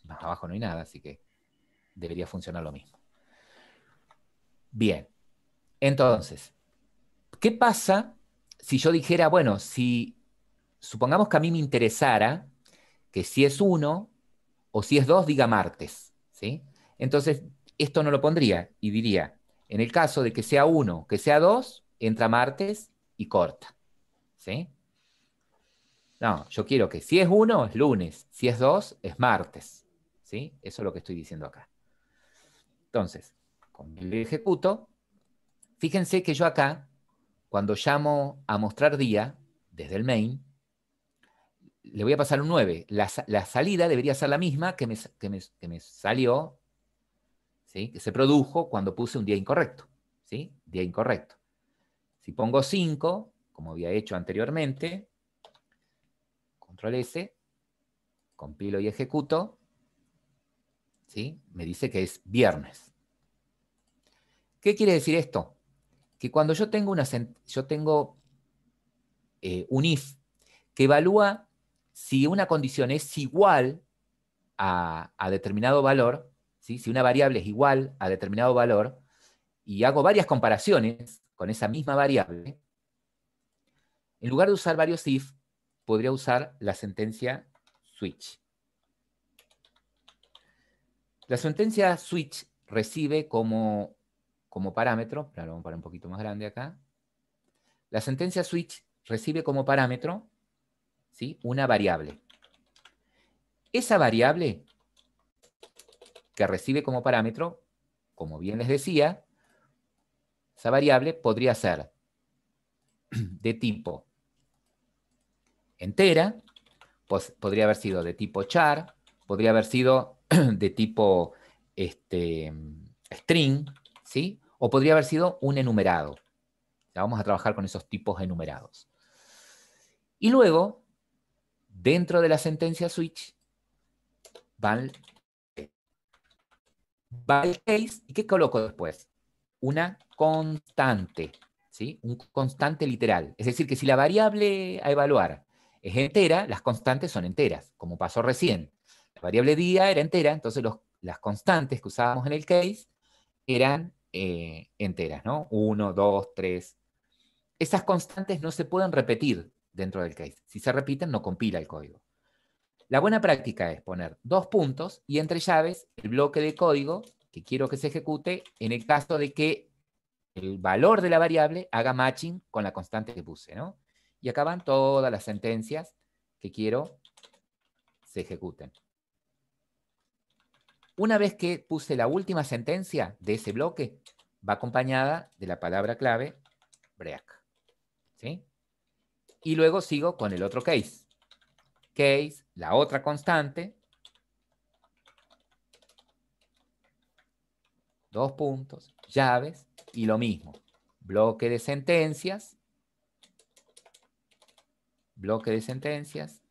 Más abajo no hay nada, así que debería funcionar lo mismo. Bien. Entonces, ¿qué pasa si yo dijera, bueno, si supongamos que a mí me interesara que si es 1 o si es 2, diga martes, ¿sí? Entonces, esto no lo pondría y diría, en el caso de que sea 1, que sea 2, entra martes y corta, ¿sí? No, yo quiero que si es 1 es lunes, si es 2 es martes, ¿sí? Eso es lo que estoy diciendo acá. Entonces, cuando le ejecuto, fíjense que yo acá, cuando llamo a mostrar día, desde el main, le voy a pasar un 9. La salida debería ser la misma que me salió, ¿sí? Que se produjo cuando puse un día incorrecto, ¿sí? Día incorrecto. Si pongo 5, como había hecho anteriormente, control S, compilo y ejecuto, ¿sí? Me dice que es viernes. ¿Qué quiere decir esto? Que cuando yo tengo un if que evalúa si una condición es igual a determinado valor, ¿sí? Si una variable es igual a determinado valor, y hago varias comparaciones con esa misma variable, en lugar de usar varios if, podría usar la sentencia switch. La sentencia switch recibe como parámetro, lo vamos a poner un poquito más grande acá, la sentencia switch recibe como parámetro, ¿sí? Una variable. Esa variable que recibe como parámetro, como bien les decía, esa variable podría ser de tipo entera, pues podría haber sido de tipo char, podría haber sido de tipo string, ¿sí? O podría haber sido un enumerado. Ya vamos a trabajar con esos tipos enumerados. Y luego, dentro de la sentencia switch, va el case. ¿Y qué coloco después? Una constante, ¿sí? Un constante literal. Es decir, que si la variable a evaluar es entera, las constantes son enteras, como pasó recién. La variable día era entera, entonces las constantes que usábamos en el case eran enteras, ¿no? 1, 2, 3. Esas constantes no se pueden repetir dentro del case. Si se repiten, no compila el código. La buena práctica es poner 2 puntos y entre llaves el bloque de código que quiero que se ejecute en el caso de que el valor de la variable haga matching con la constante que puse, ¿no? Y acá van todas las sentencias que quiero se ejecuten. Una vez que puse la última sentencia de ese bloque, va acompañada de la palabra clave break, ¿sí? Y luego sigo con el otro case. Case, la otra constante, 2 puntos, llaves, y lo mismo. Bloque de sentencias, bloque de sentencias,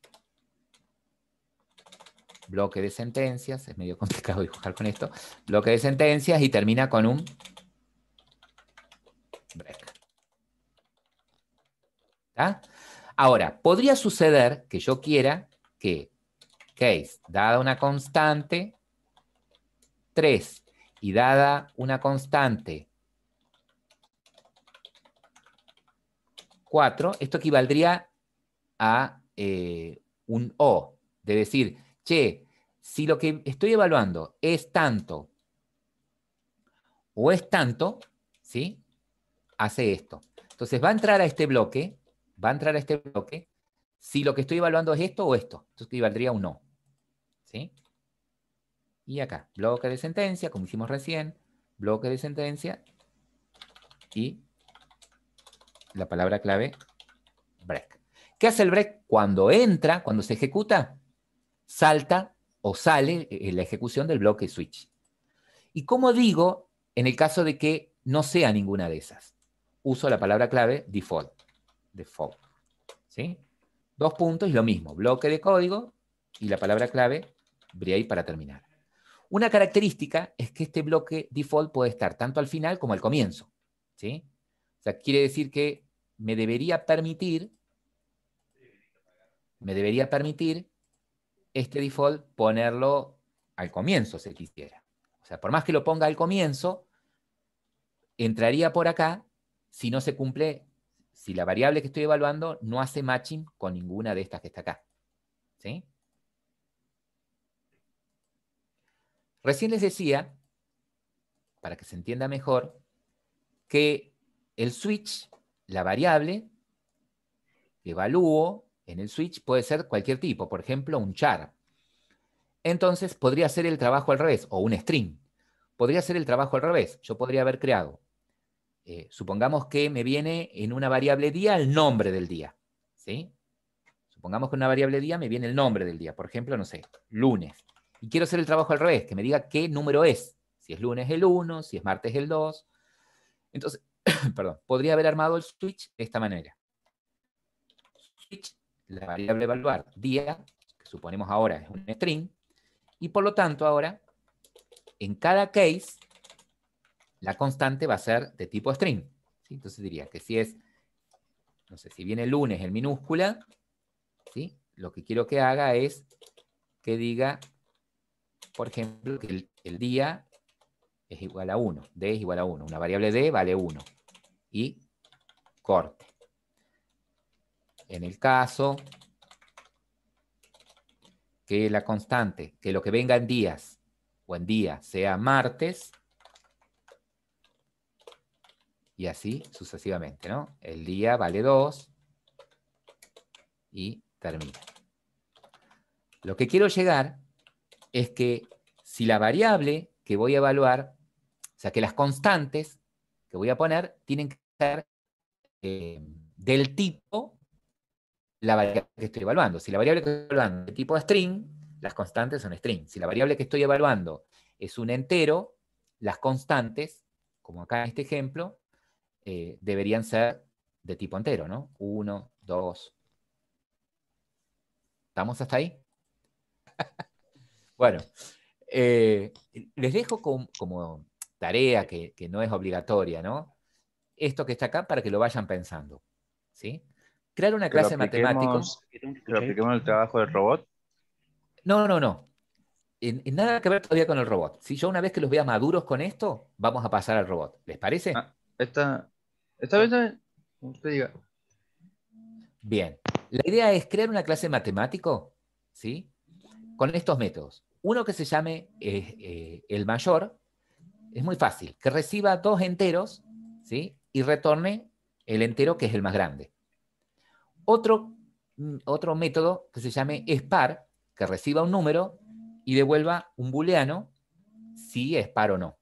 bloque de sentencias, es medio complicado dibujar con esto, bloque de sentencias y termina con un break. ¿Está? Ahora, podría suceder que yo quiera que case, dada una constante 3 y dada una constante 4, esto equivaldría a un o, de decir, che, si lo que estoy evaluando es tanto o es tanto, ¿sí? Hace esto. Entonces va a entrar a este bloque, si lo que estoy evaluando es esto o esto. Entonces valdría un no. ¿Sí? Y acá, bloque de sentencia, como hicimos recién, bloque de sentencia y la palabra clave break. ¿Qué hace el break? Cuando entra, cuando se ejecuta, salta o sale la ejecución del bloque switch. Y como digo, en el caso de que no sea ninguna de esas, uso la palabra clave default. Default. ¿Sí? 2 puntos y lo mismo, bloque de código y la palabra clave break para terminar. Una característica es que este bloque default puede estar tanto al final como al comienzo. ¿Sí? O sea, quiere decir que me debería permitir este default ponerlo al comienzo, si quisiera. O sea, por más que lo ponga al comienzo, entraría por acá si no se cumple, si la variable que estoy evaluando no hace matching con ninguna de estas que está acá. ¿Sí? Recién les decía, para que se entienda mejor, que el switch, la variable que evalúo en el switch puede ser cualquier tipo, por ejemplo, un char. Entonces, podría ser el trabajo al revés, o un string. Podría ser el trabajo al revés. Yo podría haber creado, supongamos que me viene en una variable día el nombre del día. ¿Sí? Supongamos que en una variable día me viene el nombre del día. Por ejemplo, no sé, lunes. Y quiero hacer el trabajo al revés, que me diga qué número es. Si es lunes el 1, si es martes el 2. Entonces, perdón, podría haber armado el switch de esta manera. Switch, la variable evaluar, día, que suponemos ahora es un string, y por lo tanto ahora, en cada case, la constante va a ser de tipo string. ¿Sí? Entonces diría que si es, no sé, si viene el lunes en minúscula, ¿sí? Lo que quiero que haga es que diga, por ejemplo, que el día es igual a 1, d es igual a 1. Una variable d vale 1. Y corte. En el caso que la constante, que lo que venga en días o en día sea martes, y así sucesivamente, ¿no? El día vale 2 y termina. Lo que quiero llegar es que si la variable que voy a evaluar, o sea, que las constantes que voy a poner tienen que ser del tipo la variable que estoy evaluando. Si la variable que estoy evaluando es de tipo string, las constantes son string. Si la variable que estoy evaluando es un entero, las constantes, como acá en este ejemplo, deberían ser de tipo entero, ¿no? 1, 2. ¿Estamos hasta ahí? Bueno, les dejo como tarea que no es obligatoria, ¿no? Esto que está acá para que lo vayan pensando. ¿Sí? Crear una Que lo clase de matemáticos. apliquemos el trabajo del robot. No, no, no. En nada que ver todavía con el robot. Si yo una vez que los vea maduros con esto, vamos a pasar al robot. ¿Les parece? Ah, esta vez, como usted diga. Bien. La idea es crear una clase de matemático, ¿sí? Con estos métodos. Uno que se llame el mayor, es muy fácil, que reciba 2 enteros, ¿sí? Y retorne el entero que es el más grande. Otro método que se llame spar, que reciba un número y devuelva un booleano si es par o no.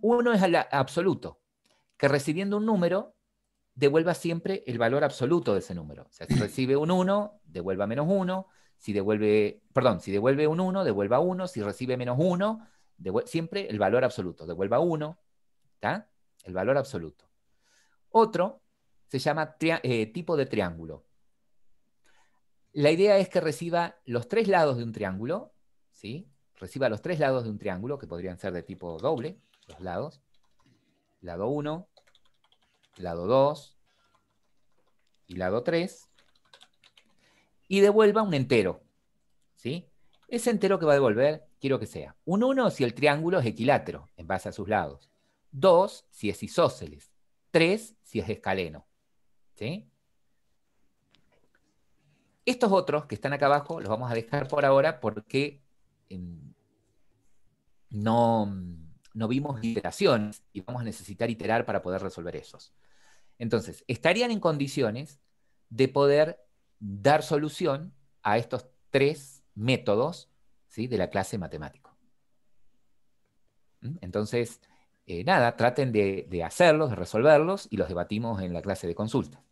Uno es absoluto, que recibiendo un número devuelva siempre el valor absoluto de ese número. O sea, si recibe un 1, devuelva menos 1. Si devuelve un 1, devuelva 1. Si recibe menos 1, siempre el valor absoluto. Devuelva 1. ¿Está? El valor absoluto. Otro se llama tipo de triángulo. La idea es que reciba los 3 lados de un triángulo, ¿sí? Reciba los 3 lados de un triángulo, que podrían ser de tipo doble, los lados. Lado 1, lado 2 y lado 3. Y devuelva un entero, ¿sí? Ese entero que va a devolver, quiero que sea un 1 si el triángulo es equilátero, en base a sus lados. 2 si es isósceles. 3 si es escaleno, ¿sí? Estos otros que están acá abajo los vamos a dejar por ahora porque no vimos iteraciones y vamos a necesitar iterar para poder resolver esos. Entonces, estarían en condiciones de poder dar solución a estos 3 métodos, ¿sí?, de la clase matemático. Entonces, nada, traten de hacerlos, de resolverlos y los debatimos en la clase de consulta.